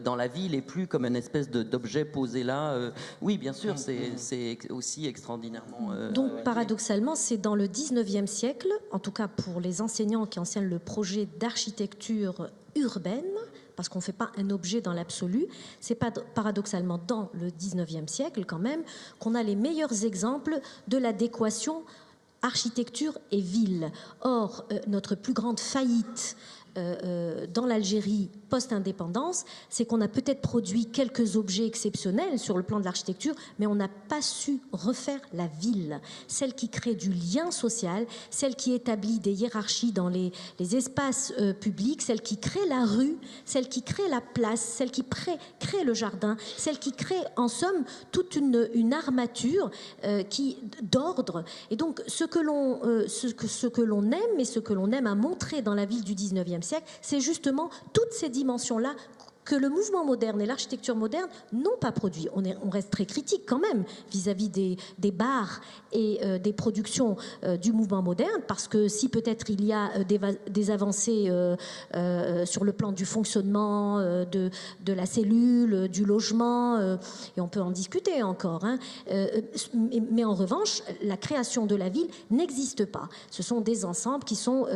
dans la ville et plus comme une espèce d'objet posé là. Oui, bien sûr, c'est aussi extraordinairement... Donc, paradoxalement, c'est dans le 19e siècle, en tout cas pour les enseignants qui enseignent le projet d'architecture urbaine, parce qu'on ne fait pas un objet dans l'absolu, c'est pas paradoxalement dans le 19e siècle quand même qu'on a les meilleurs exemples de l'adéquation architecture et ville. Or, notre plus grande faillite dans l'Algérie post-indépendance, c'est qu'on a peut-être produit quelques objets exceptionnels sur le plan de l'architecture, mais on n'a pas su refaire la ville, celle qui crée du lien social, celle qui établit des hiérarchies dans les espaces publics, celle qui crée la rue, celle qui crée la place, celle qui crée le jardin, celle qui crée en somme toute une armature d'ordre. Et donc ce que l'on aime et ce que l'on aime à montrer dans la ville du 19e siècle, c'est justement toutes ces dimensions-là que le mouvement moderne et l'architecture moderne n'ont pas produit. On reste très critique quand même vis-à-vis des bars et des productions du mouvement moderne, parce que si peut-être il y a des avancées sur le plan du fonctionnement de la cellule, du logement, et on peut en discuter encore, hein, mais en revanche, la création de la ville n'existe pas. Ce sont des ensembles qui sont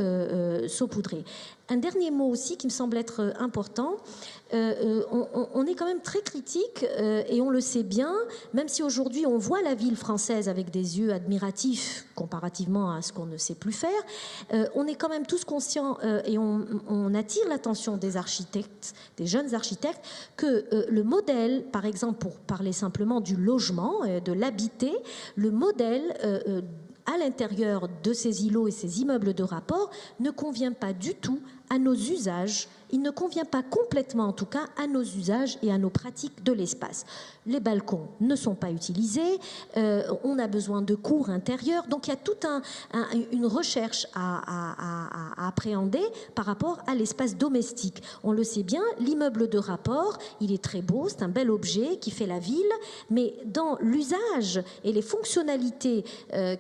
saupoudrés. Un dernier mot aussi qui me semble être important, on est quand même très critique et on le sait bien, même si aujourd'hui on voit la ville française avec des yeux admiratifs comparativement à ce qu'on ne sait plus faire, on est quand même tous conscients et on attire l'attention des architectes, des jeunes architectes, que le modèle, par exemple pour parler simplement du logement, de l'habiter, le modèle à l'intérieur de ces îlots et ces immeubles de rapport ne convient pas du tout à nos usages. Il ne convient pas complètement, en tout cas, à nos usages et à nos pratiques de l'espace. Les balcons ne sont pas utilisés, on a besoin de cours intérieurs, donc il y a toute une recherche à appréhender par rapport à l'espace domestique. On le sait bien, l'immeuble de rapport, il est très beau, c'est un bel objet qui fait la ville, mais dans l'usage et les fonctionnalités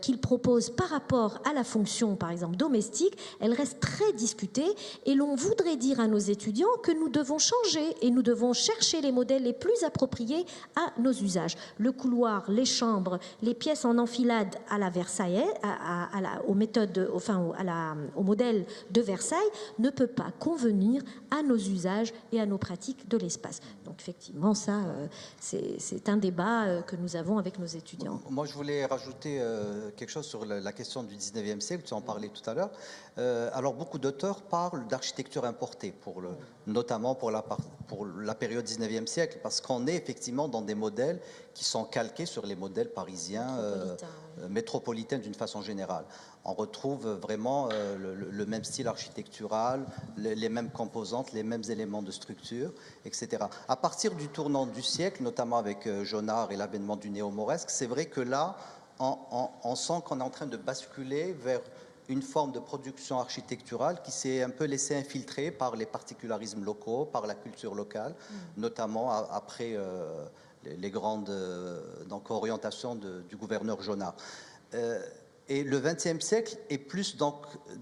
qu'il propose par rapport à la fonction, par exemple, domestique, elles restent très discutées et l'on voudrait dire à nos étudiants que nous devons changer et nous devons chercher les modèles les plus appropriés à nos usages. Le couloir, les chambres, les pièces en enfilade à la Versailles, aux méthodes, enfin au modèle de Versailles, ne peut pas convenir à nos usages et à nos pratiques de l'espace. Donc effectivement, ça, c'est un débat que nous avons avec nos étudiants. Moi, je voulais rajouter quelque chose sur la question du 19e siècle, tu en parlais tout à l'heure. Alors, beaucoup d'auteurs parlent d'architecture importée, notamment pour la période 19e siècle, parce qu'on est effectivement dans des modèles qui sont calqués sur les modèles parisiens, métropolitains d'une façon générale. On retrouve vraiment le même style architectural, les mêmes composantes, les mêmes éléments de structure, etc. À partir du tournant du siècle, notamment avec Jonard et l'avènement du néo-mauresque, c'est vrai que là, on sent qu'on est en train de basculer vers une forme de production architecturale qui s'est un peu laissée infiltrer par les particularismes locaux, par la culture locale, notamment après les grandes orientations du gouverneur Jonard. Et le XXe siècle est plus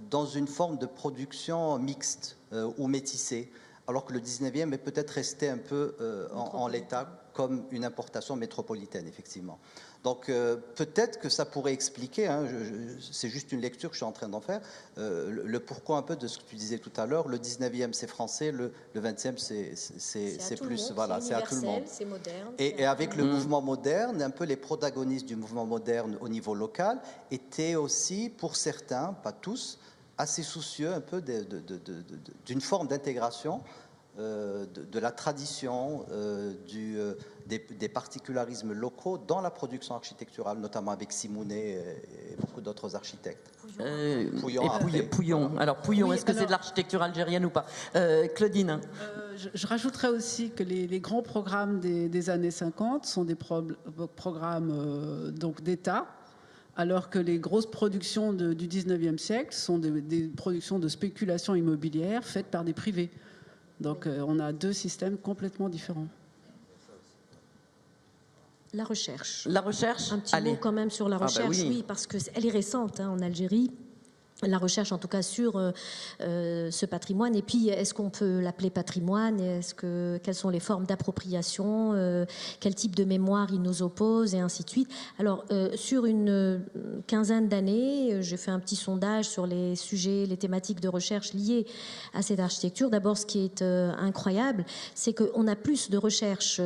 dans une forme de production mixte ou métissée, alors que le XIXe est peut-être resté un peu en l'état comme une importation métropolitaine, effectivement. Donc peut-être que ça pourrait expliquer, c'est juste une lecture que je suis en train d'en faire, le pourquoi un peu de ce que tu disais tout à l'heure. Le 19e c'est français, le 20e c'est plus, voilà, c'est à tout le monde. C'est moderne. Et avec le mouvement moderne, un peu les protagonistes du mouvement moderne au niveau local étaient aussi, pour certains, pas tous, assez soucieux un peu d'une forme d'intégration de la tradition, des particularismes locaux dans la production architecturale, notamment avec Simounet et beaucoup d'autres architectes. Pouillon. Alors Pouillon, oui, est-ce que c'est de l'architecture algérienne ou pas? Claudine. Je rajouterais aussi que les grands programmes des années 50 sont des programmes donc d'État, alors que les grosses productions du 19e siècle sont des productions de spéculation immobilière faites par des privés. Donc on a deux systèmes complètement différents. La recherche. La recherche. Un petit mot quand même sur la recherche, oui, parce qu'elle est récente en Algérie. La recherche, en tout cas, sur ce patrimoine. Et puis, est-ce qu'on peut l'appeler patrimoine? Quelles sont les formes d'appropriation? Quel type de mémoire il nous oppose? Et ainsi de suite. Alors, sur une quinzaine d'années, j'ai fait un petit sondage sur les sujets, les thématiques de recherche liées à cette architecture. D'abord, ce qui est incroyable, c'est qu'on a plus de recherches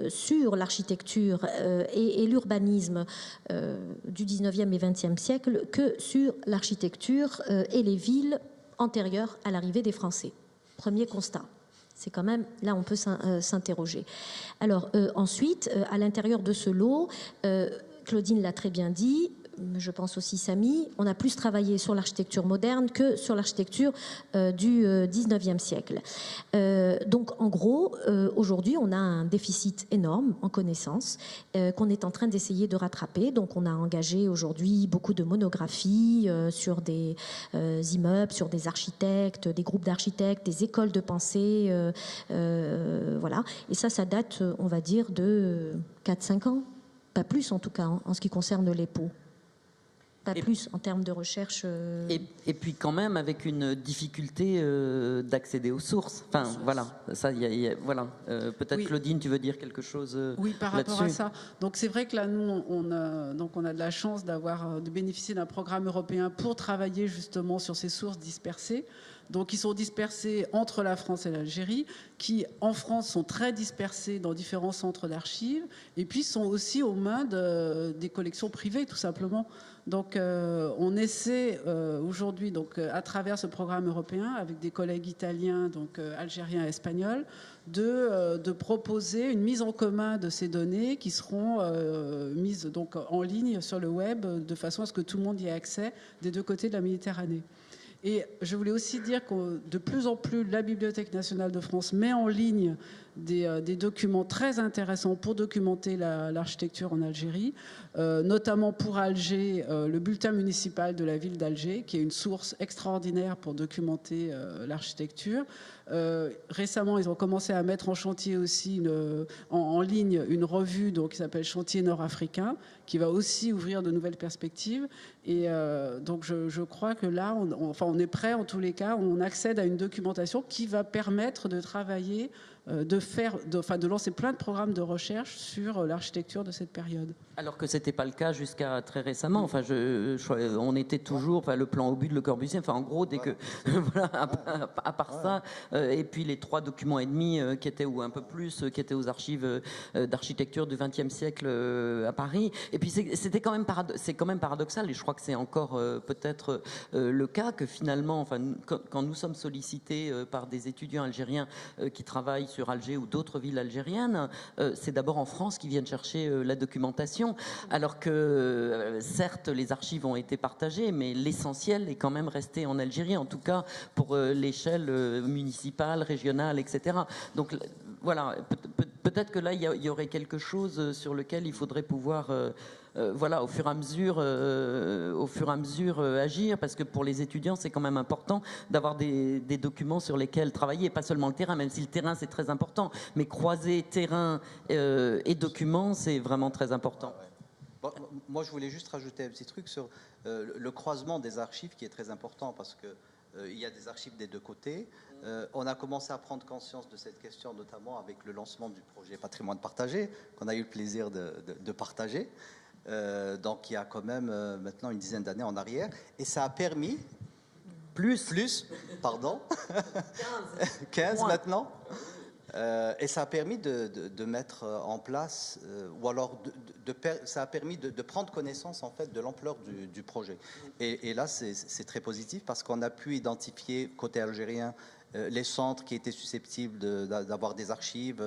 sur l'architecture et l'urbanisme du 19e et 20e siècle que sur l'architecture et les villes antérieures à l'arrivée des Français. Premier constat. C'est quand même, là on peut s'interroger. Alors ensuite, à l'intérieur de ce lot, Claudine l'a très bien dit, je pense aussi Samy, on a plus travaillé sur l'architecture moderne que sur l'architecture du 19e siècle. Donc en gros, aujourd'hui, on a un déficit énorme en connaissances qu'on est en train d'essayer de rattraper. Donc on a engagé aujourd'hui beaucoup de monographies sur des immeubles, sur des architectes, des groupes d'architectes, des écoles de pensée, voilà. Et ça date, on va dire, de 4-5 ans, pas plus en tout cas, en ce qui concerne les Pau. Pas plus en termes de recherche. Et puis quand même avec une difficulté d'accéder aux sources. Enfin voilà, ça, voilà. Peut-être oui. Claudine, tu veux dire quelque chose oui, par rapport à ça. Donc c'est vrai que là, nous, on a de la chance de bénéficier d'un programme européen pour travailler justement sur ces sources dispersées. Donc, ils sont dispersés entre la France et l'Algérie, qui, en France, sont très dispersés dans différents centres d'archives, et puis sont aussi aux mains des collections privées, tout simplement. Donc, on essaie aujourd'hui, à travers ce programme européen, avec des collègues italiens, donc algériens et espagnols, de proposer une mise en commun de ces données qui seront mises donc en ligne sur le web, de façon à ce que tout le monde y ait accès des deux côtés de la Méditerranée. Et je voulais aussi dire que de plus en plus, la Bibliothèque nationale de France met en ligne des documents très intéressants pour documenter l'architecture en Algérie, notamment pour Alger, le bulletin municipal de la ville d'Alger, qui est une source extraordinaire pour documenter l'architecture. Récemment, ils ont commencé à mettre en chantier aussi en ligne une revue qui s'appelle Chantier Nord-Africain, qui va aussi ouvrir de nouvelles perspectives. Et donc je crois que là, on est prêt en tous les cas, on accède à une documentation qui va permettre de travailler, de lancer plein de programmes de recherche sur l'architecture de cette période. Alors que ce n'était pas le cas jusqu'à très récemment. Enfin, on était toujours, le plan Obud, Le Corbusier, en gros, dès que, voilà, à part ça, et puis les 3 documents et demi qui étaient, ou un peu plus, qui étaient aux archives d'architecture du XXe siècle à Paris. Et puis c'est quand même paradoxal, et je crois que c'est encore peut-être le cas, que finalement, quand nous sommes sollicités par des étudiants algériens qui travaillent sur Alger ou d'autres villes algériennes, c'est d'abord en France qu'ils viennent chercher la documentation, alors que certes les archives ont été partagées, mais l'essentiel est quand même resté en Algérie, en tout cas pour l'échelle municipale, régionale, etc. Donc voilà, peut-être que là il y aurait quelque chose sur lequel il faudrait pouvoir au fur et à mesure agir, parce que pour les étudiants c'est quand même important d'avoir des documents sur lesquels travailler, pas seulement le terrain, même si le terrain c'est très important, mais croiser terrain et documents c'est vraiment très important. Bon, moi je voulais juste rajouter un petit truc sur le croisement des archives qui est très important, parce que il y a des archives des deux côtés. On a commencé à prendre conscience de cette question, notamment avec le lancement du projet Patrimoine partagé, qu'on a eu le plaisir de partager. Donc il y a quand même maintenant une dizaine d'années en arrière, et ça a permis pardon 15 maintenant, et ça a permis de mettre en place ou alors ça a permis de prendre connaissance en fait de l'ampleur du projet, et là c'est très positif, parce qu'on a pu identifier côté algérien les centres qui étaient susceptibles d'avoir des archives,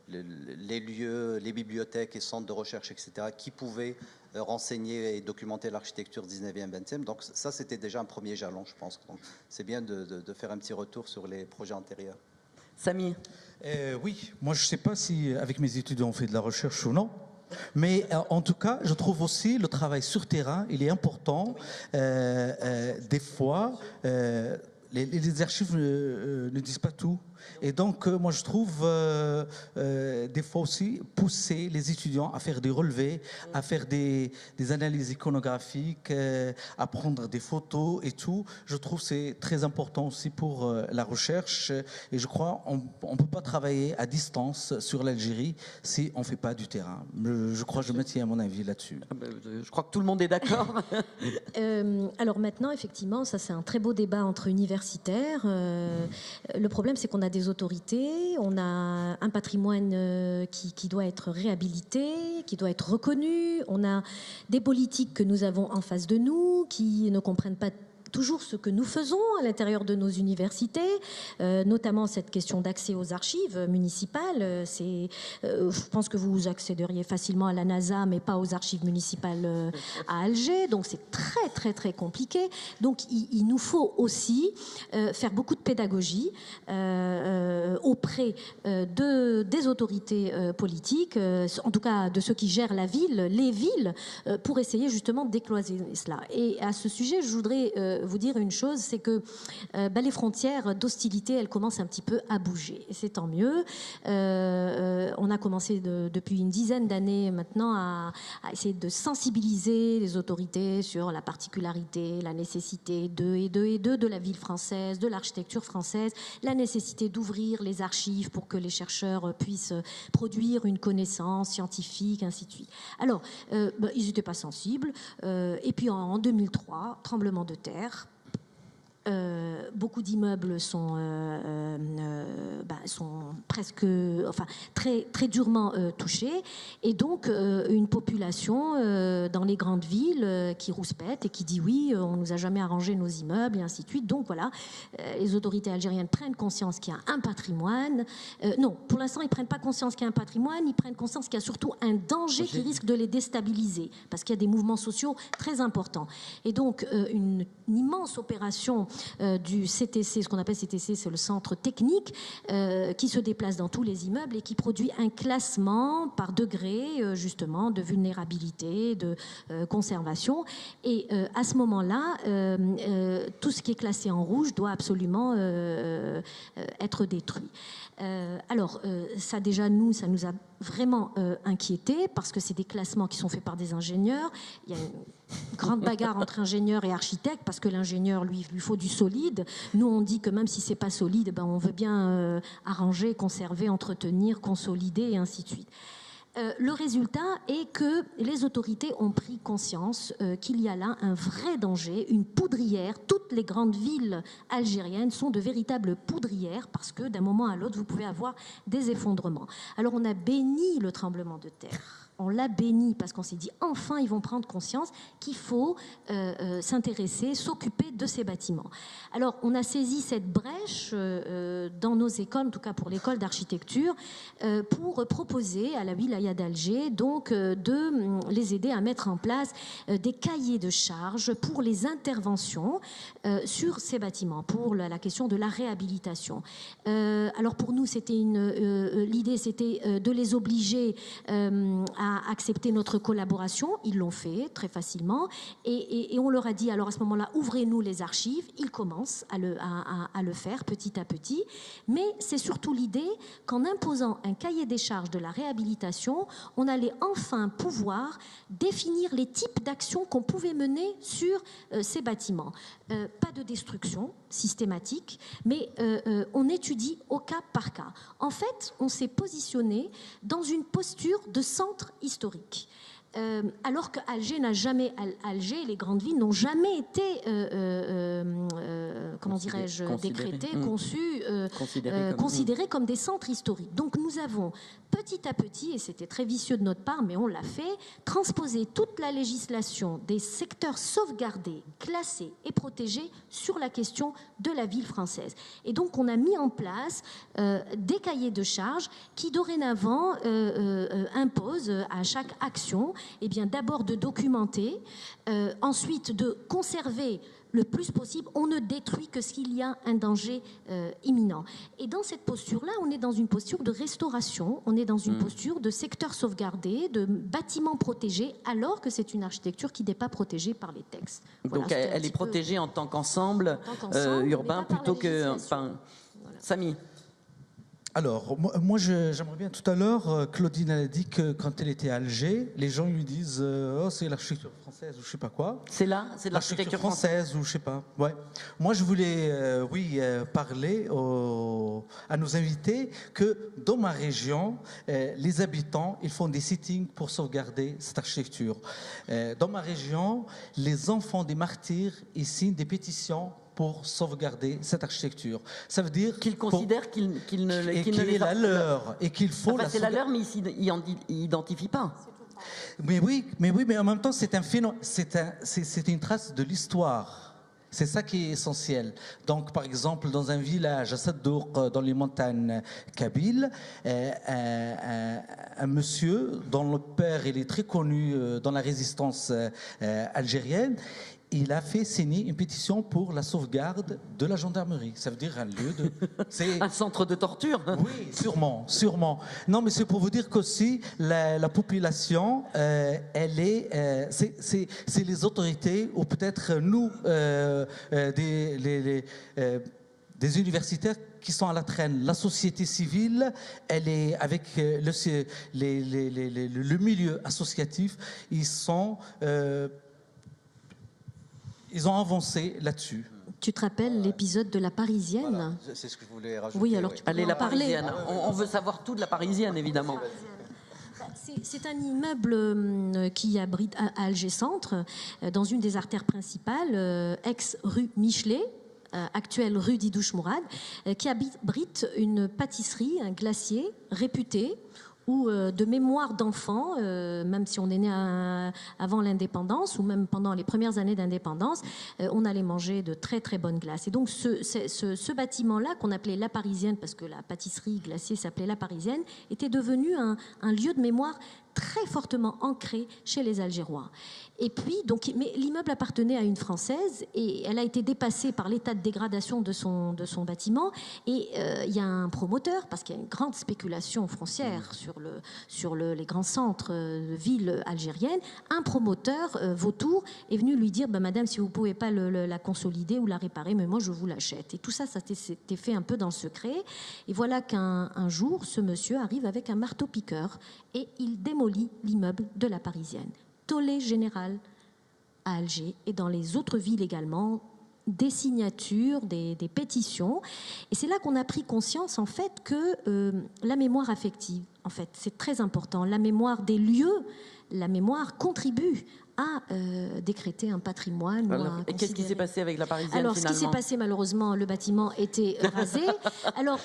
les lieux, les bibliothèques et centres de recherche, etc., qui pouvaient renseigner et documenter l'architecture 19e, 20e. Donc ça, c'était déjà un premier jalon, je pense. Donc c'est bien de faire un petit retour sur les projets antérieurs. Samy. Oui, moi je ne sais pas si avec mes étudiants on fait de la recherche ou non. Mais en tout cas, je trouve aussi le travail sur terrain, il est important. Des fois, les archives ne disent pas tout. Et donc, moi, je trouve des fois aussi pousser les étudiants à faire des relevés, à faire des analyses iconographiques, à prendre des photos et tout. Je trouve que c'est très important aussi pour la recherche. Et je crois qu'on ne peut pas travailler à distance sur l'Algérie si on ne fait pas du terrain. Je crois que je maintiens mon avis là-dessus. Je crois que tout le monde est d'accord. Alors maintenant, effectivement, ça c'est un très beau débat entre universitaires. Le problème, c'est qu'on a des autorités, on a un patrimoine qui doit être réhabilité, qui doit être reconnu, on a des politiques que nous avons en face de nous qui ne comprennent pas toujours ce que nous faisons à l'intérieur de nos universités, notamment cette question d'accès aux archives municipales. Je pense que vous accéderiez facilement à la NASA, mais pas aux archives municipales à Alger. Donc c'est très très très compliqué. Donc il nous faut aussi faire beaucoup de pédagogie auprès des autorités politiques, en tout cas de ceux qui gèrent la ville, les villes, pour essayer justement de décloisonner cela. Et à ce sujet, je voudrais vous dire une chose, c'est que les frontières d'hostilité, elles commencent un petit peu à bouger. Et c'est tant mieux. On a commencé depuis une dizaine d'années maintenant à essayer de sensibiliser les autorités sur la particularité, la nécessité de la ville française, de l'architecture française, la nécessité d'ouvrir les archives pour que les chercheurs puissent produire une connaissance scientifique, ainsi de suite. Alors, ils n'étaient pas sensibles. Et puis en 2003, tremblement de terre. Beaucoup d'immeubles sont presque, enfin très très durement touchée, et donc une population dans les grandes villes qui rouspète et qui dit oui, on nous a jamais arrangé nos immeubles et ainsi de suite. Donc voilà, les autorités algériennes prennent conscience qu'il y a un patrimoine. Non, pour l'instant ils prennent pas conscience qu'il y a un patrimoine, ils prennent conscience qu'il y a surtout un danger qui risque de les déstabiliser, parce qu'il y a des mouvements sociaux très importants. Et donc une immense opération du CTC, ce qu'on appelle CTC, c'est le centre technique, qui se déplace dans tous les immeubles et qui produit un classement par degré, justement, de vulnérabilité, de conservation. Et à ce moment-là, tout ce qui est classé en rouge doit absolument être détruit. Alors, ça déjà, ça nous a vraiment inquiétés, parce que c'est des classements qui sont faits par des ingénieurs. Il y a une grande bagarre entre ingénieurs et architectes, parce que l'ingénieur, lui faut du solide. Nous, on dit que même si c'est pas solide, ben, on veut bien arranger, conserver, entretenir, consolider, et ainsi de suite. Le résultat est que les autorités ont pris conscience qu'il y a là un vrai danger, une poudrière. Toutes les grandes villes algériennes sont de véritables poudrières, parce que d'un moment à l'autre, vous pouvez avoir des effondrements. Alors on a béni le tremblement de terre. On l'a béni parce qu'on s'est dit enfin ils vont prendre conscience qu'il faut s'intéresser, s'occuper de ces bâtiments. Alors on a saisi cette brèche dans nos écoles, en tout cas pour l'école d'architecture, pour proposer à la wilaya d'Alger donc de les aider à mettre en place des cahiers de charges pour les interventions sur ces bâtiments, pour la question de la réhabilitation. Alors pour nous c'était l'idée c'était de les obliger à accepter notre collaboration. Ils l'ont fait très facilement, et on leur a dit alors à ce moment-là ouvrez-nous les archives. Ils commencent à le faire petit à petit, mais c'est surtout l'idée qu'en imposant un cahier des charges de la réhabilitation, on allait enfin pouvoir définir les types d'actions qu'on pouvait mener sur ces bâtiments. Pas de destruction systématique, mais on étudie au cas par cas. En fait, on s'est positionné dans une posture de centre historique. Alors qu'Alger n'a jamais, Alger, les grandes villes n'ont jamais été, comment dirais-je, décrétées, conçues, considérées comme des centres historiques. Donc nous avons petit à petit, et c'était très vicieux de notre part, mais on l'a fait, transposer toute la législation des secteurs sauvegardés, classés et protégés sur la question de la ville française. Et donc on a mis en place des cahiers de charges qui dorénavant imposent à chaque action, eh bien, d'abord de documenter, ensuite de conserver le plus possible. On ne détruit que s'il y a un danger imminent. Et dans cette posture-là, on est dans une posture de restauration, on est dans une posture de secteur sauvegardé, de bâtiments protégés, alors que c'est une architecture qui n'est pas protégée par les textes. Donc voilà, elle est protégée en tant qu'ensemble urbain plutôt que... Voilà. Samy. Alors, moi j'aimerais bien, tout à l'heure, Claudine elle a dit que quand elle était à Alger, les gens lui disent oh, c'est l'architecture française ou je sais pas quoi. C'est là, c'est de l'architecture française ou je sais pas. Ouais. Moi je voulais, parler à nos invités que dans ma région, les habitants, ils font des sittings pour sauvegarder cette architecture. Dans ma région, les enfants des martyrs, ils signent des pétitions pour sauvegarder cette architecture. Ça veut dire qu'ils considèrent qu'ils ne est la leur et qu'il faut c'est la leur, mais ils n'identifient pas. Mais en même temps, c'est un phénomène, c'est une trace de l'histoire. C'est ça qui est essentiel. Donc, par exemple, dans un village à Saddouk, dans les montagnes kabyles, un monsieur dont le père il est très connu dans la résistance algérienne, il a fait signer une pétition pour la sauvegarde de la gendarmerie. Ça veut dire un lieu de... C'est un centre de torture. Oui, sûrement. Non, mais c'est pour vous dire qu'aussi, la population, elle est... c'est les autorités, ou peut-être nous, des universitaires qui sont à la traîne. La société civile, elle est avec le milieu associatif, ils ont avancé là-dessus. Tu te rappelles l'épisode de La Parisienne ? Voilà, c'est ce que je voulais rajouter. Oui, alors tu peux Allez, La parler. Parisienne. On veut savoir tout de La Parisienne, évidemment. C'est un immeuble qui abrite à Alger Centre, dans une des artères principales, ex-rue Michelet, actuelle rue Didouche Mourad, qui abrite une pâtisserie, un glacier réputé, où de mémoire d'enfants, même si on est né avant l'indépendance ou même pendant les premières années d'indépendance, on allait manger de très très bonnes glaces. Et donc ce bâtiment-là, qu'on appelait La Parisienne, parce que la pâtisserie glacier s'appelait La Parisienne, était devenu un lieu de mémoire très fortement ancré chez les Algérois. Et puis, donc, mais l'immeuble appartenait à une Française et elle a été dépassée par l'état de dégradation de son bâtiment. Et il y a un promoteur, parce qu'il y a une grande spéculation foncière sur les grands centres de villes algériennes. Un promoteur, Vautour, est venu lui dire, madame, si vous ne pouvez pas la consolider ou la réparer, mais moi je vous l'achète. Et tout ça, s'était fait un peu dans le secret. Et voilà qu'un jour, ce monsieur arrive avec un marteau-piqueur et il démolit l'immeuble de La Parisienne. Tollé général à Alger et dans les autres villes également, des signatures, des pétitions. Et c'est là qu'on a pris conscience, en fait, que la mémoire affective, en fait, c'est très important. La mémoire des lieux, la mémoire contribue à décréter un patrimoine. Alors, et qu'est-ce qui s'est passé avec La Parisienne, alors, finalement ? Ce qui s'est passé, malheureusement, le bâtiment était rasé. Alors,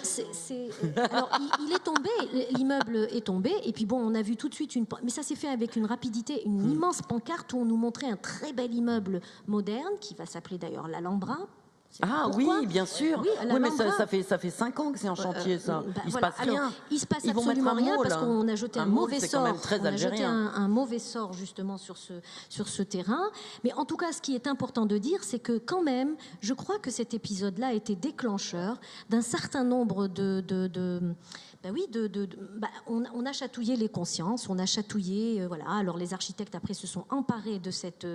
il est tombé, l'immeuble est tombé, et puis bon, on a vu tout de suite mais ça s'est fait avec une rapidité, une immense pancarte où on nous montrait un très bel immeuble moderne, qui va s'appeler d'ailleurs l'Alhambra. Ah pourquoi. oui, bien sûr. Oui, Oui, mais ça fait 5 ans que c'est en chantier, ça. Il se passe rien. Alors, il se passe Ils vont mettre absolument un rien môle. parce qu'on a jeté un môle, mauvais c'est quand sort. même très On a jeté algérien. un mauvais sort justement sur ce terrain. Mais en tout cas, ce qui est important de dire, c'est que quand même, je crois que cet épisode-là a été déclencheur d'un certain nombre on a chatouillé les consciences, on a chatouillé, voilà. Alors les architectes après se sont emparés de cette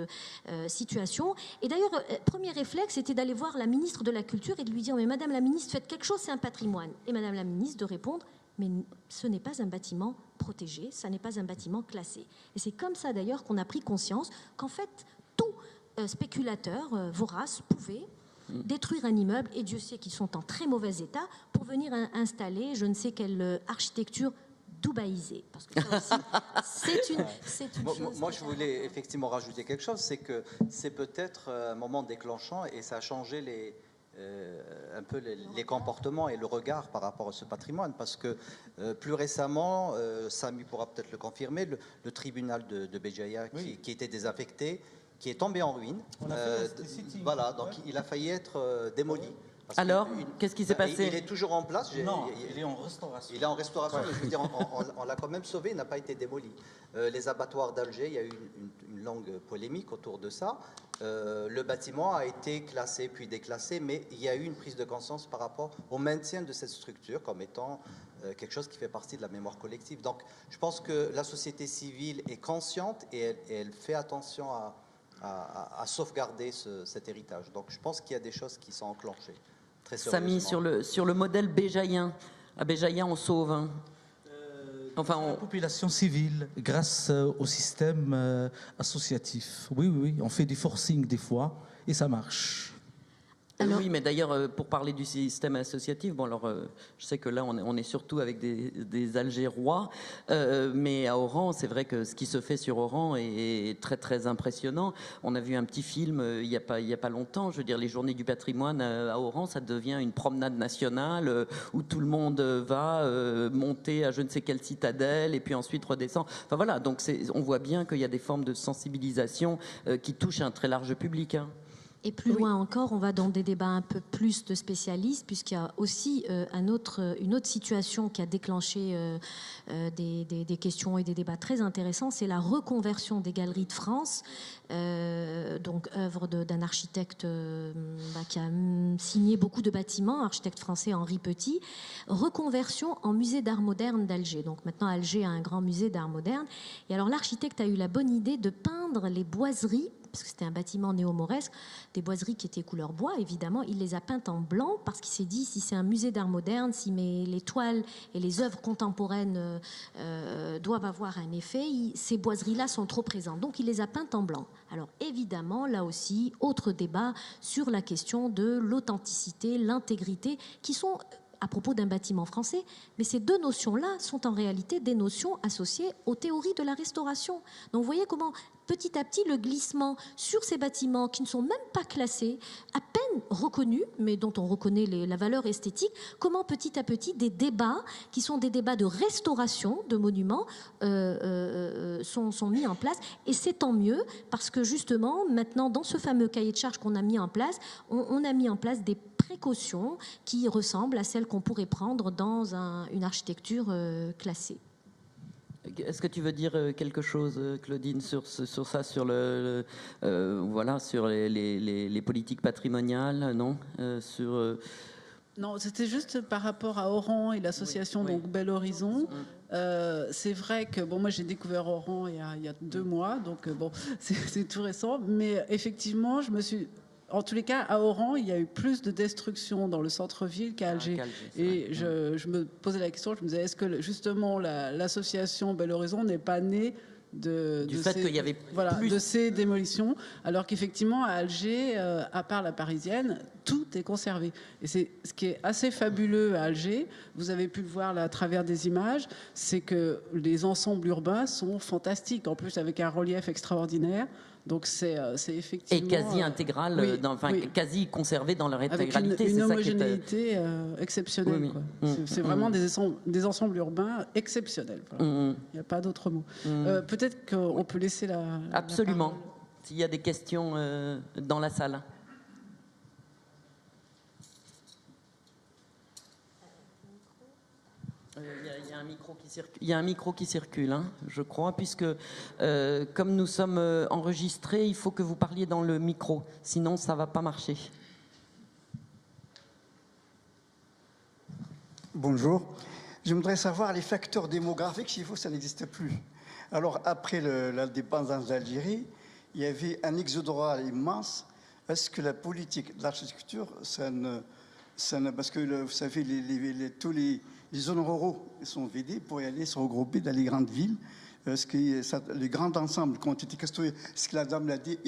situation. Et d'ailleurs, premier réflexe, c'était d'aller voir la ministre de la Culture et de lui dire, mais Madame la ministre, faites quelque chose, c'est un patrimoine. Et Madame la ministre de répondre, mais ce n'est pas un bâtiment protégé, ça n'est pas un bâtiment classé. Et c'est comme ça d'ailleurs qu'on a pris conscience qu'en fait, tout spéculateur vorace pouvait détruire un immeuble, et Dieu sait qu'ils sont en très mauvais état, pour venir installer je ne sais quelle architecture dubaïsée. Parce que ça aussi, c'est une chose... Moi, je voulais effectivement rajouter quelque chose, c'est que c'est peut-être un moment déclenchant et ça a changé un peu les comportements et le regard par rapport à ce patrimoine, parce que plus récemment, Samy pourra peut-être le confirmer, le tribunal de Béjaïa qui était désaffecté, qui est tombé en ruine. Voilà, donc il a failli être démoli. Alors, qu'est-ce qui s'est passé ? Il est toujours en place. Non, il est en restauration. Il est en restauration, mais je veux dire, on l'a quand même sauvé, il n'a pas été démoli. Les abattoirs d'Alger, il y a eu une longue polémique autour de ça. Le bâtiment a été classé puis déclassé, mais il y a eu une prise de conscience par rapport au maintien de cette structure comme étant quelque chose qui fait partie de la mémoire collective. Donc, je pense que la société civile est consciente et elle fait attention à sauvegarder cet héritage. Donc, je pense qu'il y a des choses qui sont enclenchées. Samy, sur le modèle béjaïen. À Béjaïa, on sauve. Hein. La population civile, grâce au système associatif. Oui, on fait des forcings des fois, et ça marche. Alors, oui, mais d'ailleurs, pour parler du système associatif, je sais que là, on est surtout avec des Algérois, mais à Oran, c'est vrai que ce qui se fait sur Oran est très, très impressionnant. On a vu un petit film il y a pas longtemps, je veux dire, les Journées du patrimoine à Oran, ça devient une promenade nationale où tout le monde va monter à je ne sais quelle citadelle et puis ensuite redescend. Enfin voilà, donc on voit bien qu'il y a des formes de sensibilisation qui touchent un très large public. Hein. Et plus loin encore, on va dans des débats un peu plus de spécialistes, puisqu'il y a aussi une autre situation qui a déclenché des questions et des débats très intéressants, c'est la reconversion des Galeries de France, donc œuvre d'un architecte qui a signé beaucoup de bâtiments, architecte français Henri Petit, reconversion en musée d'art moderne d'Alger. Donc maintenant, Alger a un grand musée d'art moderne. Et alors l'architecte a eu la bonne idée de peindre les boiseries, parce que c'était un bâtiment néo-mauresque, des boiseries qui étaient couleur bois, évidemment. Il les a peintes en blanc parce qu'il s'est dit, si c'est un musée d'art moderne, si les toiles et les œuvres contemporaines doivent avoir un effet, ces boiseries-là sont trop présentes. Donc, il les a peintes en blanc. Alors, évidemment, là aussi, autre débat sur la question de l'authenticité, l'intégrité, qui sont à propos d'un bâtiment français, mais ces deux notions-là sont en réalité des notions associées aux théories de la restauration. Donc vous voyez comment petit à petit le glissement sur ces bâtiments qui ne sont même pas classés, à peine reconnue, mais dont on reconnaît la valeur esthétique, comment petit à petit des débats, qui sont des débats de restauration de monuments, sont mis en place. Et c'est tant mieux, parce que justement, maintenant, dans ce fameux cahier de charges qu'on a mis en place, on a mis en place des précautions qui ressemblent à celles qu'on pourrait prendre dans une architecture classée. Est-ce que tu veux dire quelque chose, Claudine, sur ça, sur voilà, sur les politiques patrimoniales, non Non, c'était juste par rapport à Oran et l'association donc Bel Horizon. C'est vrai que moi j'ai découvert Oran il y a 2 mois, donc c'est tout récent. Mais effectivement, en tous les cas, à Oran, il y a eu plus de destruction dans le centre-ville qu'à Alger. Et je me posais la question, je me disais, est-ce que justement l'association Bel Horizon n'est pas née du fait qu'il y avait plus de ces démolitions, alors qu'effectivement à Alger, à part la Parisienne, tout est conservé. Et c'est ce qui est assez fabuleux à Alger. Vous avez pu le voir là, à travers des images, c'est que les ensembles urbains sont fantastiques, en plus avec un relief extraordinaire. Donc c'est effectivement... Et quasi intégral, quasi conservé dans leur intégralité. Avec une homogénéité exceptionnelle. Oui. Quoi. C'est vraiment des ensembles urbains exceptionnels. Voilà. Il n'y a pas d'autre mot. Peut-être qu'on peut laisser la Absolument. parole. S'il y a des questions dans la salle. Il y a un micro qui circule, hein, je crois, puisque comme nous sommes enregistrés, il faut que vous parliez dans le micro, sinon ça ne va pas marcher. Bonjour. Je voudrais savoir les facteurs démographiques, chez vous, ça n'existe plus. Alors, après l'indépendance d'Algérie, il y avait un exode rural immense. Est-ce que la politique de l'architecture, parce que vous savez, tous les zones ruraux sont vidées pour y aller se regrouper dans les grandes villes. Est-ce que les grands ensembles qui ont été construits, ce que la dame l'a dit,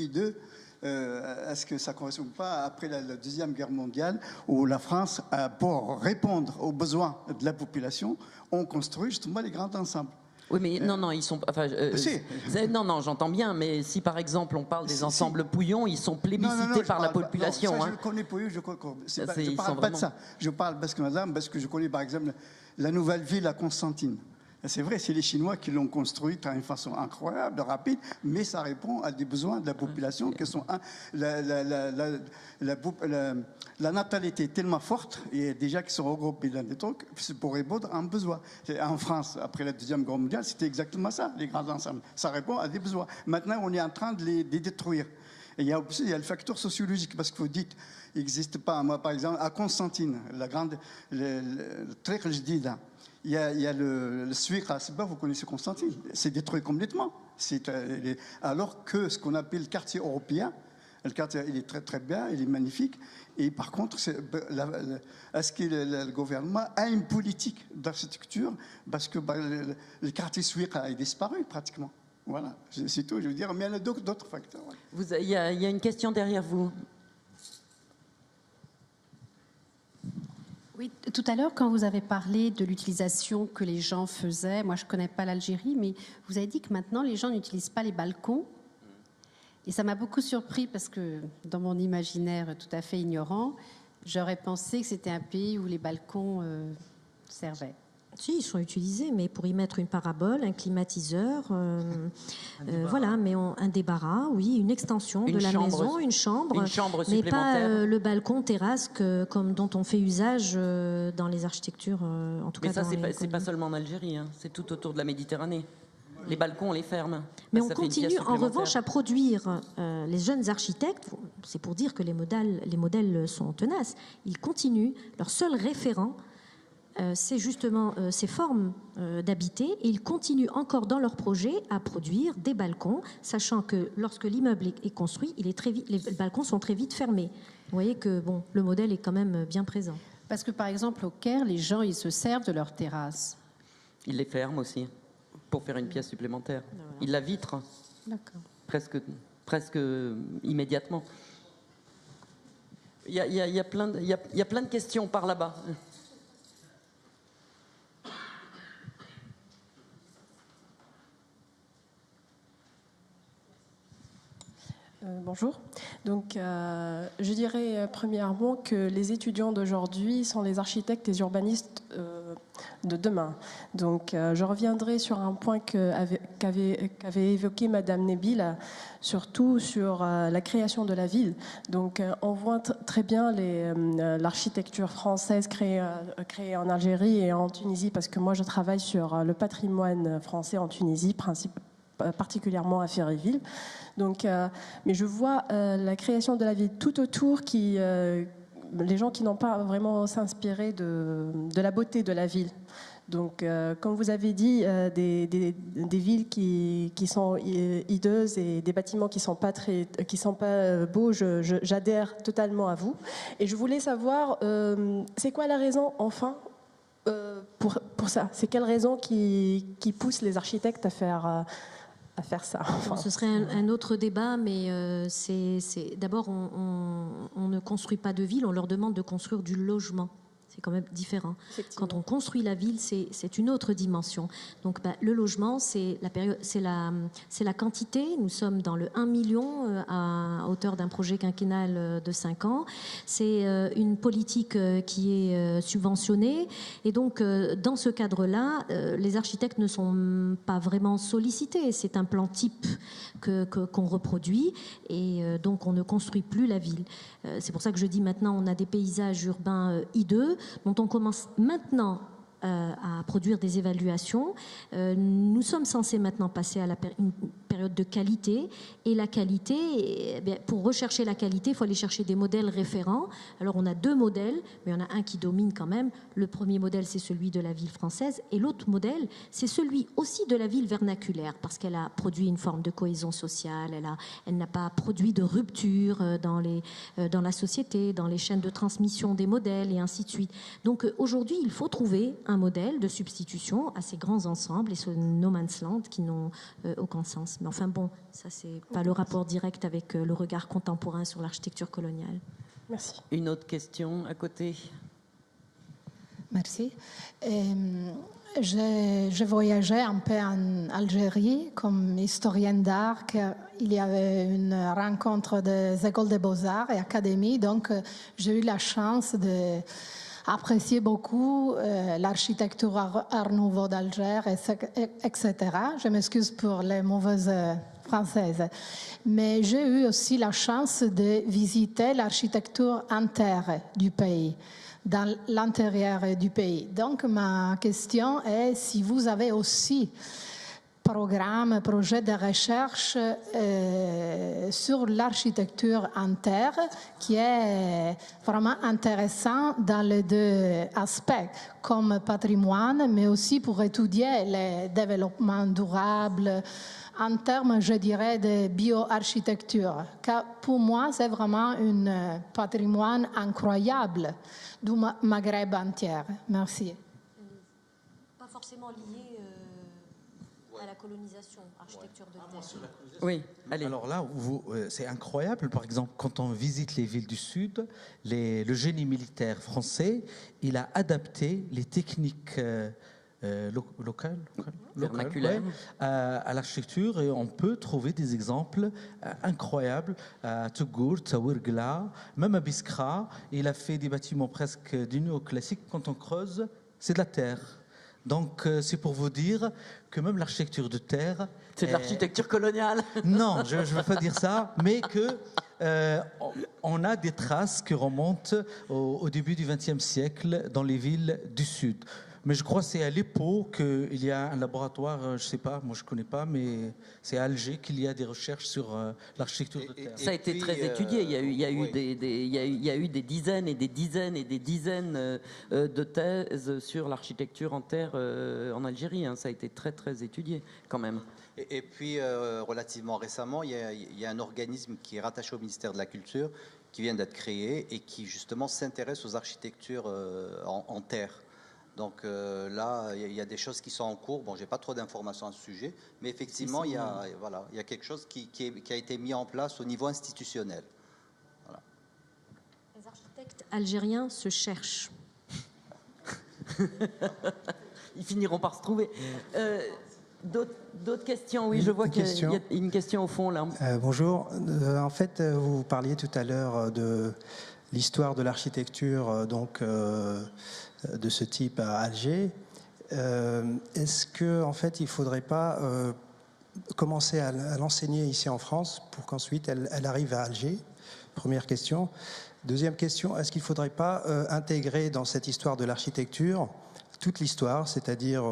est-ce que ça ne correspond pas après la Deuxième Guerre mondiale où la France, pour répondre aux besoins de la population, ont construit justement les grands ensembles? Oui, mais non, ils sont. Enfin, non, j'entends bien, mais si par exemple on parle des ensembles Pouillon, ils sont plébiscités par la population. Ça, je connais Pouillon, je ne parle pas de ça. Je parle parce que je connais par exemple la nouvelle ville à Constantine. C'est vrai, c'est les Chinois qui l'ont construite d'une façon incroyable, rapide, mais ça répond à des besoins de la population qui sont la natalité est tellement forte et déjà qui sont regroupés dans des trucs pour répondre à un besoin. En France, après la Deuxième Guerre mondiale, c'était exactement ça, les grands ensembles. Ça répond à des besoins. Maintenant, on est en train de les détruire. Et il y a aussi le facteur sociologique, parce que vous dites, il n'existe pas. Moi, par exemple, à Constantine, le Trek Jdida, il y a le Suiqa, vous connaissez Constantine, c'est détruit complètement. Alors que ce qu'on appelle le quartier européen, le quartier, il est très très bien, il est magnifique. Et par contre, est-ce que le gouvernement a une politique d'architecture? Parce que le quartier Suiqa a disparu pratiquement. Voilà, c'est tout, je veux dire, mais il y en a d'autres facteurs. Ouais. Il y a une question derrière vous. Oui, tout à l'heure, quand vous avez parlé de l'utilisation que les gens faisaient, moi je ne connais pas l'Algérie, mais vous avez dit que maintenant les gens n'utilisent pas les balcons. Et ça m'a beaucoup surpris parce que dans mon imaginaire tout à fait ignorant, j'aurais pensé que c'était un pays où les balcons servaient. Si, ils sont utilisés, mais pour y mettre une parabole, un climatiseur, voilà, mais un débarras, oui, une extension de la maison, une chambre mais pas le balcon terrasse dont on fait usage dans les architectures, en tout cas. Mais ça, c'est pas seulement en Algérie, hein, c'est tout autour de la Méditerranée. Les balcons, on les ferme. Mais on continue en revanche à produire. Les jeunes architectes, c'est pour dire que les modèles sont tenaces, ils continuent, leur seul référent, c'est justement ces formes d'habiter, et ils continuent encore dans leur projet à produire des balcons, sachant que lorsque l'immeuble est construit, les balcons sont très vite fermés. Vous voyez que le modèle est quand même bien présent. Parce que par exemple au Caire, les gens ils se servent de leurs terrasses. Ils les ferment aussi pour faire une pièce supplémentaire. Voilà. Ils la vitrent. D'accord. Presque immédiatement. Il y a plein de questions par là-bas. Bonjour. Donc, je dirais premièrement que les étudiants d'aujourd'hui sont les architectes et urbanistes de demain. Donc, je reviendrai sur un point qu'avait évoqué Madame Nebil, surtout sur la création de la ville. Donc, on voit très bien l'architecture française créée en Algérie et en Tunisie, parce que moi, je travaille sur le patrimoine français en Tunisie, particulièrement à Féréville. Donc, mais je vois la création de la ville tout autour, les gens qui n'ont pas vraiment s'inspiré de la beauté de la ville. Donc, comme vous avez dit, des villes qui sont hideuses et des bâtiments qui sont pas beaux, j'adhère totalement à vous. Et je voulais savoir, c'est quoi la raison, enfin, pour ça? C'est quelle raison qui pousse les architectes à faire ça. Enfin. Ce serait un autre débat, mais d'abord, on ne construit pas de ville, on leur demande de construire du logement. C'est quand même différent. Quand on construit la ville, c'est une autre dimension. Donc, le logement, c'est la quantité. Nous sommes dans le 1 million à hauteur d'un projet quinquennal de 5 ans. C'est une politique qui est subventionnée. Et donc, dans ce cadre-là, les architectes ne sont pas vraiment sollicités. C'est un plan type qu'on reproduit. Et donc, on ne construit plus la ville. C'est pour ça que je dis maintenant, on a des paysages urbains hideux, dont on commence maintenant à produire des évaluations. Nous sommes censés maintenant passer à une période de qualité. Et la qualité, pour rechercher la qualité, il faut aller chercher des modèles référents. Alors on a 2 modèles, mais il y en a un qui domine quand même. Le premier modèle, c'est celui de la ville française. Et l'autre modèle, c'est celui aussi de la ville vernaculaire, parce qu'elle a produit une forme de cohésion sociale. Elle n'a pas produit de rupture dans la société, dans les chaînes de transmission des modèles, et ainsi de suite. Donc aujourd'hui, il faut trouver un modèle de substitution à ces grands ensembles et ce no man's land qui n'ont aucun sens. Mais enfin bon, ça c'est pas le rapport direct avec le regard contemporain sur l'architecture coloniale. Merci. Une autre question à côté. Merci. Je voyageais un peu en Algérie comme historienne d'art. Il y avait une rencontre des écoles des beaux-arts et académies, donc j'ai eu la chance d'apprécier beaucoup l'architecture Art Nouveau d'Alger, etc. Je m'excuse pour les mauvaises françaises. Mais j'ai eu aussi la chance de visiter l'architecture entière du pays, dans l'intérieur du pays. Donc ma question est si vous avez aussi projet de recherche sur l'architecture entière qui est vraiment intéressant dans les 2 aspects, comme patrimoine, mais aussi pour étudier le développement durable en termes, je dirais, de bioarchitecture. Car pour moi, c'est vraiment un patrimoine incroyable du Maghreb entier. Merci. Pas forcément lié à la colonisation, architecture de terre. Oui, allez. Alors là, c'est incroyable. Par exemple, quand on visite les villes du Sud, le génie militaire français, il a adapté les techniques locales à l'architecture, et on peut trouver des exemples incroyables à Togour, Tawirgla, même à Biskra. Il a fait des bâtiments presque du néoclassique. Quand on creuse, c'est de la terre. Donc, c'est pour vous dire que même l'architecture de terre... C'est de l'architecture coloniale. Non, je ne veux pas dire ça, mais qu'on a des traces qui remontent au début du XXe siècle dans les villes du Sud. Mais je crois que c'est à l'EPO qu'il y a un laboratoire, je ne sais pas, moi je ne connais pas, mais c'est à Alger qu'il y a des recherches sur l'architecture de terre. Ça a été très étudié. Il y a eu des dizaines et des dizaines et des dizaines de thèses sur l'architecture en terre en Algérie. Ça a été très très étudié quand même. Et puis, relativement récemment, il y a un organisme qui est rattaché au ministère de la Culture, qui vient d'être créé et qui justement s'intéresse aux architectures en terre. Donc là, il y a des choses qui sont en cours. Bon, j'ai pas trop d'informations à ce sujet, mais effectivement, il y a quelque chose qui a été mis en place au niveau institutionnel. Voilà. Les architectes algériens se cherchent. Ils finiront par se trouver. D'autres questions? Oui, je vois qu'il y a une question au fond là. Bonjour. En fait, vous parliez tout à l'heure de l'histoire de l'architecture de ce type à Alger. Est-ce que, en fait, il ne faudrait pas commencer à l'enseigner ici en France pour qu'ensuite elle arrive à Alger? Première question. Deuxième question, est-ce qu'il ne faudrait pas intégrer dans cette histoire de l'architecture toute l'histoire, c'est-à-dire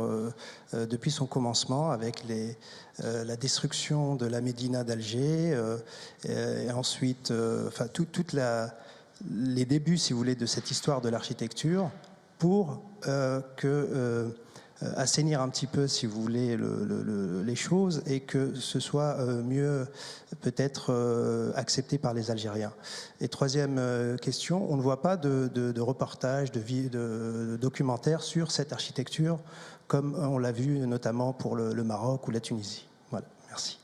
depuis son commencement avec la destruction de la Médina d'Alger et ensuite les débuts, si vous voulez, de cette histoire de l'architecture pour assainir un petit peu, si vous voulez, les choses et que ce soit mieux peut-être accepté par les Algériens. Et troisième question, on ne voit pas de reportages, de documentaires sur cette architecture comme on l'a vu notamment pour le Maroc ou la Tunisie. Voilà, merci.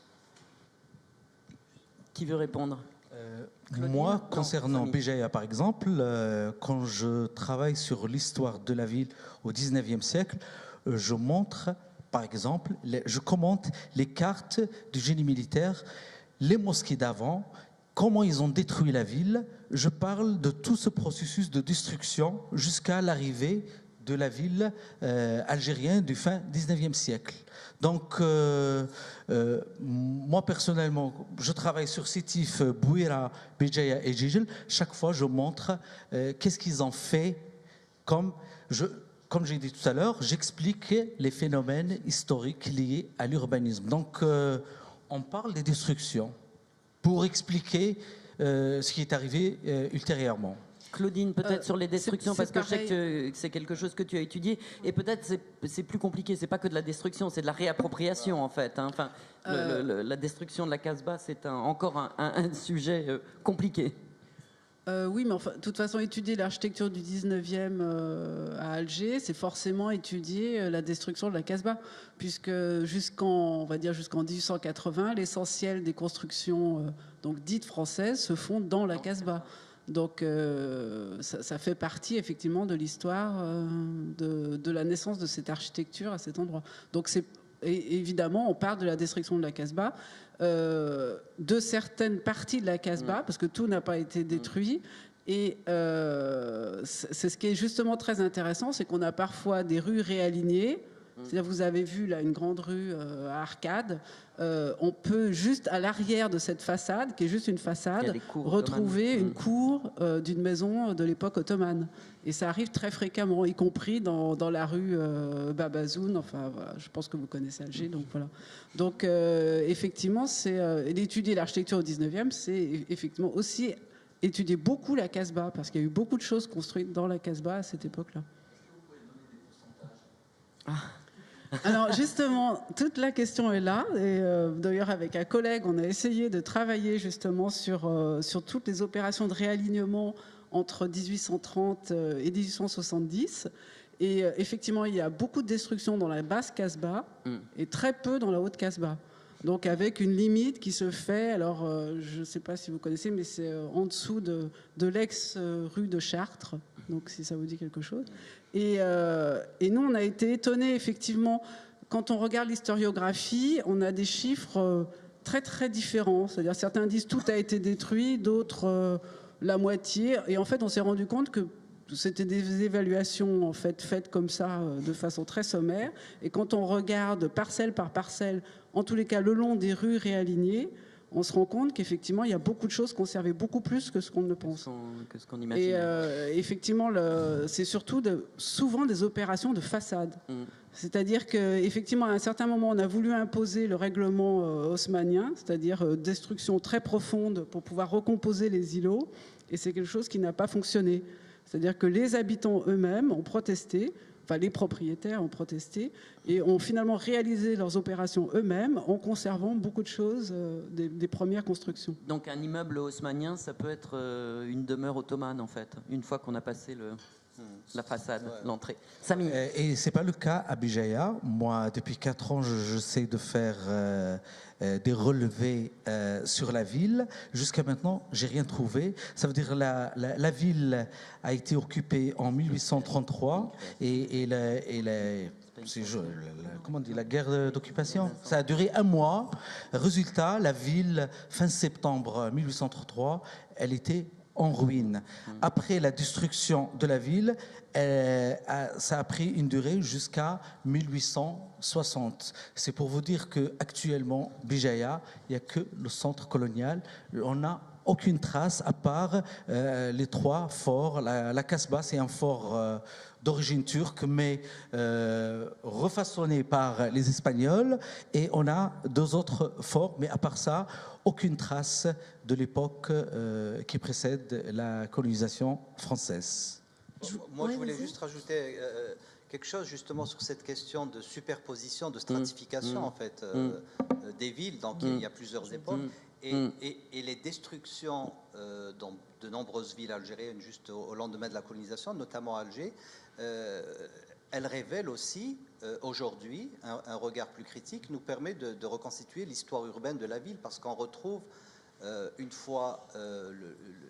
Qui veut répondre? Moi, concernant Béjaïa, par exemple, quand je travaille sur l'histoire de la ville au XIXe siècle, je montre, par exemple, je commente les cartes du génie militaire, les mosquées d'avant, comment ils ont détruit la ville. Je parle de tout ce processus de destruction jusqu'à l'arrivée de la ville algérienne du fin XIXe siècle. Donc, moi personnellement, je travaille sur Sétif, Bouira, Béjaïa et Jijel. Chaque fois, je montre qu'est-ce qu'ils ont fait. Comme j'ai dit tout à l'heure, j'explique les phénomènes historiques liés à l'urbanisme. Donc, on parle des destructions pour expliquer ce qui est arrivé ultérieurement. Claudine, peut-être sur les destructions, parce que je sais que c'est quelque chose que tu as étudié, et peut-être c'est plus compliqué, c'est pas que de la destruction, c'est de la réappropriation en fait. Hein. Enfin, la destruction de la Casbah, c'est encore un sujet compliqué. Oui, mais enfin, de toute façon, étudier l'architecture du 19e à Alger, c'est forcément étudier la destruction de la Casbah, puisque jusqu'en 1880, l'essentiel des constructions donc dites françaises se font dans la Casbah. Donc, ça fait partie effectivement de l'histoire de la naissance de cette architecture à cet endroit. Donc, évidemment, on parle de la destruction de la Casbah, de certaines parties de la Casbah, parce que tout n'a pas été détruit. Et c'est ce qui est justement très intéressant, c'est qu'on a parfois des rues réalignées. C'est-à-dire, vous avez vu là une grande rue à arcades. On peut juste à l'arrière de cette façade, qui est juste une façade, retrouver une cour d'une maison de l'époque ottomane. Et ça arrive très fréquemment, y compris dans la rue Babazoun. Enfin, voilà, je pense que vous connaissez Alger, donc voilà. Donc, effectivement, d'étudier l'architecture au 19e, c'est effectivement aussi étudier beaucoup la Casbah, parce qu'il y a eu beaucoup de choses construites dans la Casbah à cette époque-là. Alors justement, toute la question est là. Et d'ailleurs, avec un collègue, on a essayé de travailler justement sur toutes les opérations de réalignement entre 1830 et 1870. Et effectivement, il y a beaucoup de destruction dans la basse Casbah et très peu dans la haute Casbah. Donc avec une limite qui se fait, alors je ne sais pas si vous connaissez, mais c'est en dessous de l'ex-rue de Chartres, donc si ça vous dit quelque chose. Et nous, on a été étonnés, effectivement, quand on regarde l'historiographie, on a des chiffres très très différents. C'est-à-dire certains disent tout a été détruit, d'autres la moitié. Et en fait, on s'est rendu compte que c'était des évaluations en fait, faites comme ça, de façon très sommaire. Et quand on regarde parcelle par parcelle, en tous les cas le long des rues réalignées, on se rend compte qu'effectivement, il y a beaucoup de choses conservées, beaucoup plus que ce qu'on ne pense. Que ce qu'on imagine. Et effectivement, c'est surtout souvent des opérations de façade. C'est-à-dire qu'effectivement, à un certain moment, on a voulu imposer le règlement haussmannien, c'est-à-dire destruction très profonde pour pouvoir recomposer les îlots. Et c'est quelque chose qui n'a pas fonctionné. C'est-à-dire que les habitants eux-mêmes ont protesté, enfin les propriétaires ont protesté, et ont finalement réalisé leurs opérations eux-mêmes en conservant beaucoup de choses des premières constructions. Donc un immeuble haussmannien, ça peut être une demeure ottomane en fait, une fois qu'on a passé la façade, l'entrée. Samy. Et ce n'est pas le cas à Béjaïa. Moi, depuis 4 ans, j'essaie de faire des relevés sur la ville. Jusqu'à maintenant, je n'ai rien trouvé. Ça veut dire que la ville a été occupée en 1833 et comment on dit, la guerre d'occupation. Ça a duré un mois. Résultat, la ville, fin septembre 1833, elle était en ruine. Après la destruction de la ville, ça a pris une durée jusqu'à 1860. C'est pour vous dire qu'actuellement, Béjaïa, il n'y a que le centre colonial. On n'a aucune trace à part les 3 forts. La Casbah, c'est un fort d'origine turque, mais refaçonné par les Espagnols. Et on a 2 autres forts, mais à part ça, aucune trace de l'époque qui précède la colonisation française. Moi, je voulais juste rajouter quelque chose justement sur cette question de superposition, de stratification en fait des villes. Donc il y a plusieurs époques. Et les destructions dans de nombreuses villes algériennes juste au lendemain de la colonisation, notamment Alger, elles révèlent aussi aujourd'hui un regard plus critique, nous permet de reconstituer l'histoire urbaine de la ville, parce qu'on retrouve une fois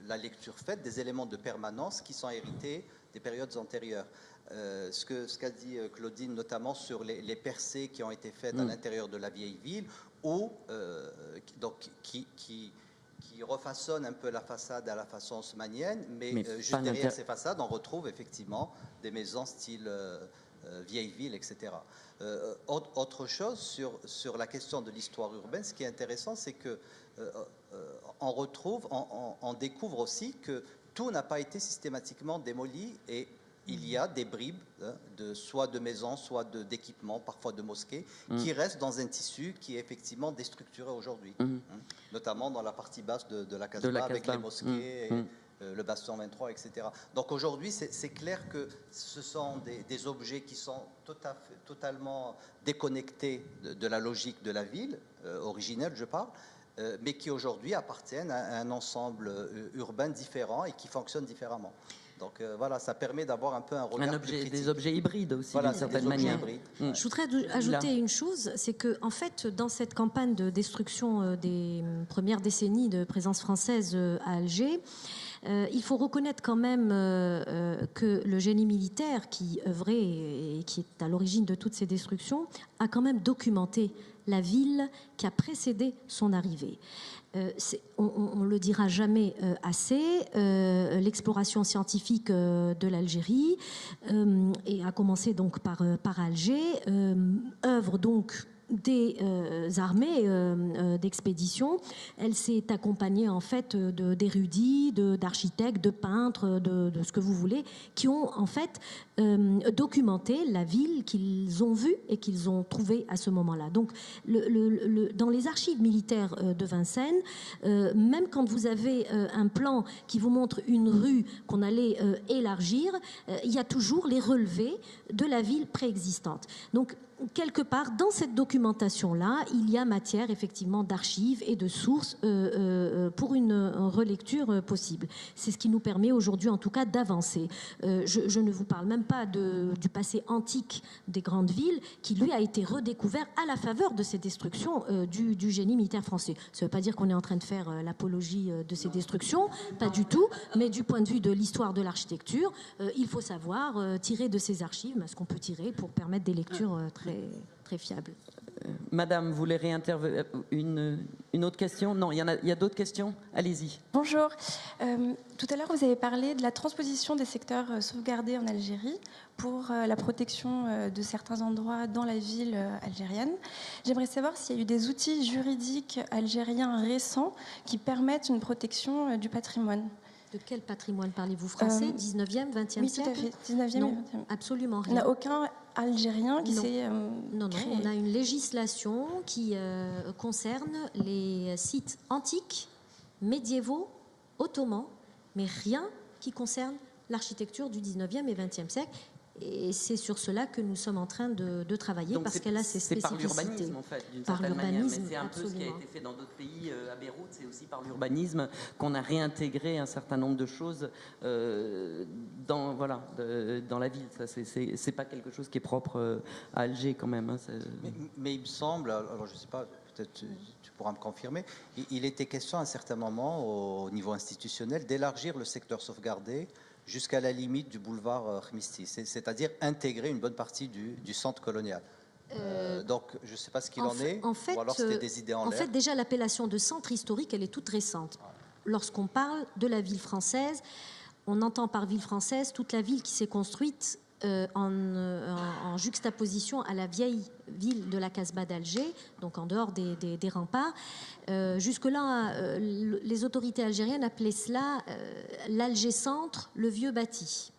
la lecture faite des éléments de permanence qui sont hérités des périodes antérieures. Ce qu'a dit Claudine, notamment sur les percées qui ont été faites à l'intérieur de la vieille ville, ou qui refaçonnent un peu la façade à la façon haussmannienne, mais juste derrière ces façades, on retrouve effectivement des maisons style vieille ville, etc. Autre chose sur la question de l'histoire urbaine, ce qui est intéressant, c'est que on découvre aussi que tout n'a pas été systématiquement démoli, et il y a des bribes, soit de maisons, soit d'équipements, parfois de mosquées, qui restent dans un tissu qui est effectivement déstructuré aujourd'hui, notamment dans la partie basse de la Casbah, avec les mosquées, et le bastion 23, etc. Donc aujourd'hui, c'est clair que ce sont des objets qui sont totalement déconnectés de la logique de la ville, originelle je parle, mais qui aujourd'hui appartiennent à un ensemble urbain différent et qui fonctionne différemment. Donc voilà, ça permet d'avoir un peu un regard plus critique. Des objets hybrides aussi, voilà, d'une certaine manière. Je voudrais ajouter une chose, c'est que en fait, dans cette campagne de destruction des premières décennies de présence française à Alger, il faut reconnaître quand même que le génie militaire qui œuvrait et qui est à l'origine de toutes ces destructions a quand même documenté la ville qui a précédé son arrivée. On le dira jamais assez, l'exploration scientifique de l'Algérie, et a commencé donc par Alger, œuvre donc des armées d'expédition. Elle s'est accompagnée en fait d'érudits, d'architectes, de peintres, de ce que vous voulez, qui ont en fait documenté la ville qu'ils ont vue et qu'ils ont trouvée à ce moment-là. Donc dans les archives militaires de Vincennes, même quand vous avez un plan qui vous montre une rue qu'on allait élargir, il y a toujours les relevés de la ville préexistante. Donc quelque part, dans cette documentation-là, il y a matière effectivement d'archives et de sources pour une relecture possible. C'est ce qui nous permet aujourd'hui, en tout cas, d'avancer. Je ne vous parle même pas du passé antique des grandes villes, qui lui a été redécouvert à la faveur de ces destructions du génie militaire français. Ça ne veut pas dire qu'on est en train de faire l'apologie de ces destructions, pas du tout, mais du point de vue de l'histoire de l'architecture, il faut savoir tirer de ces archives ce qu'on peut tirer pour permettre des lectures très fiable. Madame, vous voulez réintervenir une autre question? Non, il y a d'autres questions? Allez-y. Bonjour. Tout à l'heure, vous avez parlé de la transposition des secteurs sauvegardés en Algérie pour la protection de certains endroits dans la ville algérienne. J'aimerais savoir s'il y a eu des outils juridiques algériens récents qui permettent une protection du patrimoine. De quel patrimoine parlez-vous? Français, 19e, 20e siècle? Oui, tout à fait, 19e non, et 20e. Absolument rien. Il n'y a aucun Algérien qui s'est Non, on a une législation qui concerne les sites antiques, médiévaux, ottomans, mais rien qui concerne l'architecture du 19e et 20e siècle. Et c'est sur cela que nous sommes en train de travailler. Donc parce qu'elle a ses spécificités. C'est par l'urbanisme, en fait, d'une certaine manière. Mais c'est un peu ce qui a été fait dans d'autres pays. À Beyrouth, c'est aussi par l'urbanisme qu'on a réintégré un certain nombre de choses dans la ville. Ça, c'est pas quelque chose qui est propre à Alger, quand même. Hein, mais il me semble, alors je ne sais pas, peut-être tu pourras me confirmer, il était question à un certain moment, au niveau institutionnel, d'élargir le secteur sauvegardé jusqu'à la limite du boulevard Khmisti, c'est-à-dire intégrer une bonne partie du centre colonial. Donc, je ne sais pas ce qu'il en est, ou alors c'était des idées en l'air. En fait, déjà, l'appellation de centre historique, elle est toute récente. Lorsqu'on parle de la ville française, on entend par ville française toute la ville qui s'est construite en juxtaposition à la vieille ville de la Casbah d'Alger, donc en dehors des remparts. Jusque-là, les autorités algériennes appelaient cela l'Alger-Centre, le vieux bâti.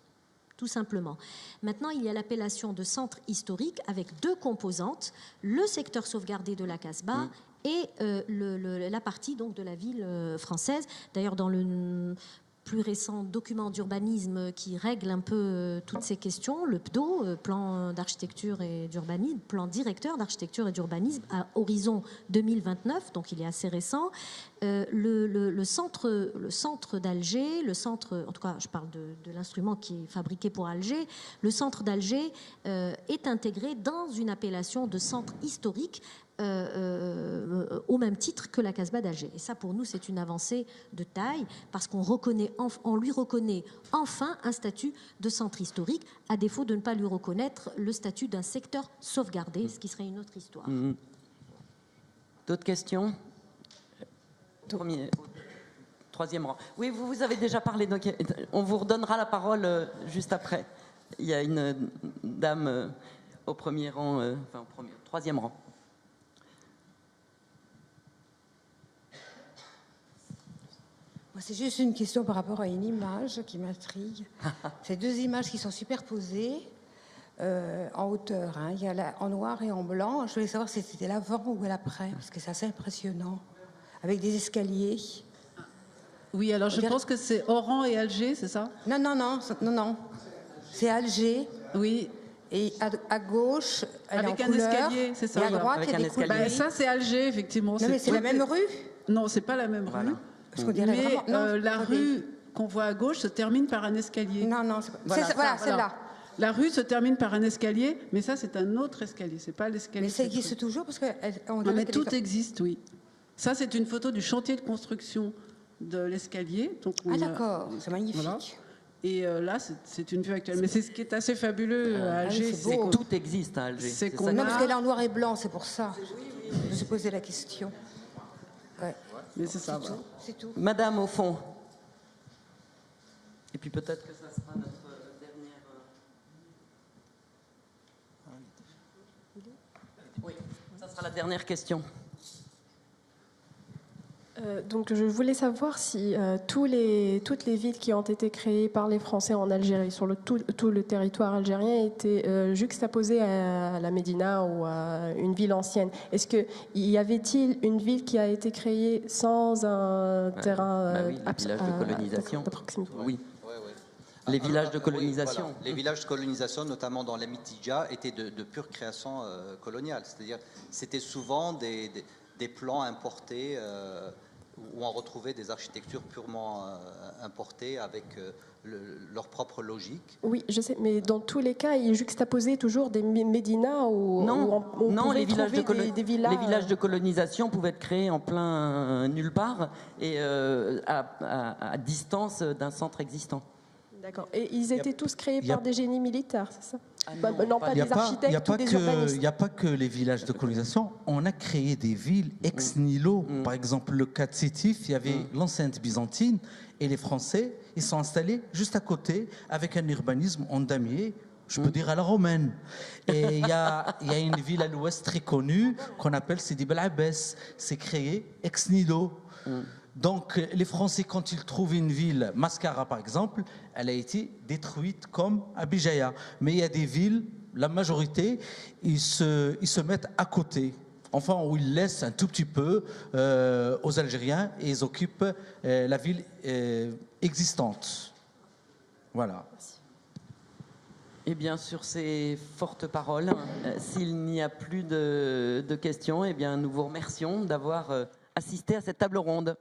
Tout simplement. Maintenant, il y a l'appellation de centre historique avec deux composantes, le secteur sauvegardé de la Casbah et la partie donc, de la ville française. D'ailleurs, dans le plus récent document d'urbanisme qui règle un peu toutes ces questions, le PDO, plan d'architecture et d'urbanisme, plan directeur d'architecture et d'urbanisme à horizon 2029, donc il est assez récent. Le centre d'Alger, en tout cas je parle de l'instrument qui est fabriqué pour Alger, le centre d'Alger est intégré dans une appellation de centre historique au même titre que la Casbah d'Alger. Et ça, pour nous, c'est une avancée de taille parce qu'on lui reconnaît enfin un statut de centre historique, à défaut de ne pas lui reconnaître le statut d'un secteur sauvegardé, ce qui serait une autre histoire. D'autres questions? Troisième rang. Oui, vous avez déjà parlé, donc on vous redonnera la parole juste après. Il y a une dame au premier rang, troisième rang. C'est juste une question par rapport à une image qui m'intrigue. Ces deux images qui sont superposées en hauteur. Hein. Il y a en noir et en blanc. Je voulais savoir si c'était l'avant ou l'après, parce que c'est assez impressionnant. Avec des escaliers. Oui, alors je pense que c'est Oran et Alger, c'est ça? Non. C'est Alger. Oui. Et à gauche, elle avec est en un couleur, escalier, c'est ça. Et à droite, il y a des couloirs. Ça, c'est Alger, effectivement. Non, mais c'est la même rue? Non, c'est pas la même rue. Parce qu'on dirait mais vraiment... la rue qu'on voit à gauche se termine par un escalier. Non, c'est pas... celle-là. La rue se termine par un escalier, mais ça, c'est un autre escalier. C'est pas l'escalier. Mais ça existe toujours parce que... mais tout existe, oui. Ça, c'est une photo du chantier de construction de l'escalier. D'accord, c'est magnifique. Voilà. Et là, c'est une vue actuelle. Mais c'est ce qui est assez fabuleux à Alger. C'est que tout existe à Alger. Non, parce qu'elle est en noir et blanc, c'est pour ça. Je me suis posé la question. Ouais. Mais c'est ça, voilà. C'est tout. Madame, au fond. Et puis peut-être que ça sera notre dernière... Oui, ça sera la dernière question. Donc je voulais savoir si toutes les villes qui ont été créées par les Français en Algérie, sur tout le territoire algérien, étaient juxtaposées à la Médina ou à une ville ancienne. Est-ce y avait-il une ville qui a été créée sans un terrain oui, les villages de colonisation. De proximité. Oui. Les villages de colonisation. Oui, voilà. Les villages de colonisation, notamment dans la Mitidja, étaient de pure création coloniale. C'est-à-dire, c'était souvent des plans importés où on retrouvait des architectures purement importées avec leur propre logique. Oui, je sais, mais dans tous les cas, ils juxtaposaient toujours des médinas où non, les villages des villas. Les villages de colonisation pouvaient être créés en plein nulle part et à distance d'un centre existant. D'accord. Et ils étaient tous créés par des génies militaires, c'est ça? Non, pas des architectes ou des urbanistes. Il n'y a pas que les villages de colonisation. On a créé des villes ex nihilo. Par exemple, le cas de Sétif, il y avait l'enceinte byzantine et les Français, ils sont installés juste à côté avec un urbanisme en damier, je peux dire à la romaine. Et il y a une ville à l'ouest très connue qu'on appelle Sidi Bel Abbès. C'est créé ex nihilo. Donc, les Français, quand ils trouvent une ville, Mascara par exemple, elle a été détruite comme Abidjaya. Mais il y a des villes, la majorité, ils se mettent à côté. Enfin, où ils laissent un tout petit peu aux Algériens et ils occupent la ville existante. Voilà. Et bien, sur ces fortes paroles, s'il n'y a plus de questions, eh bien, nous vous remercions d'avoir assisté à cette table ronde.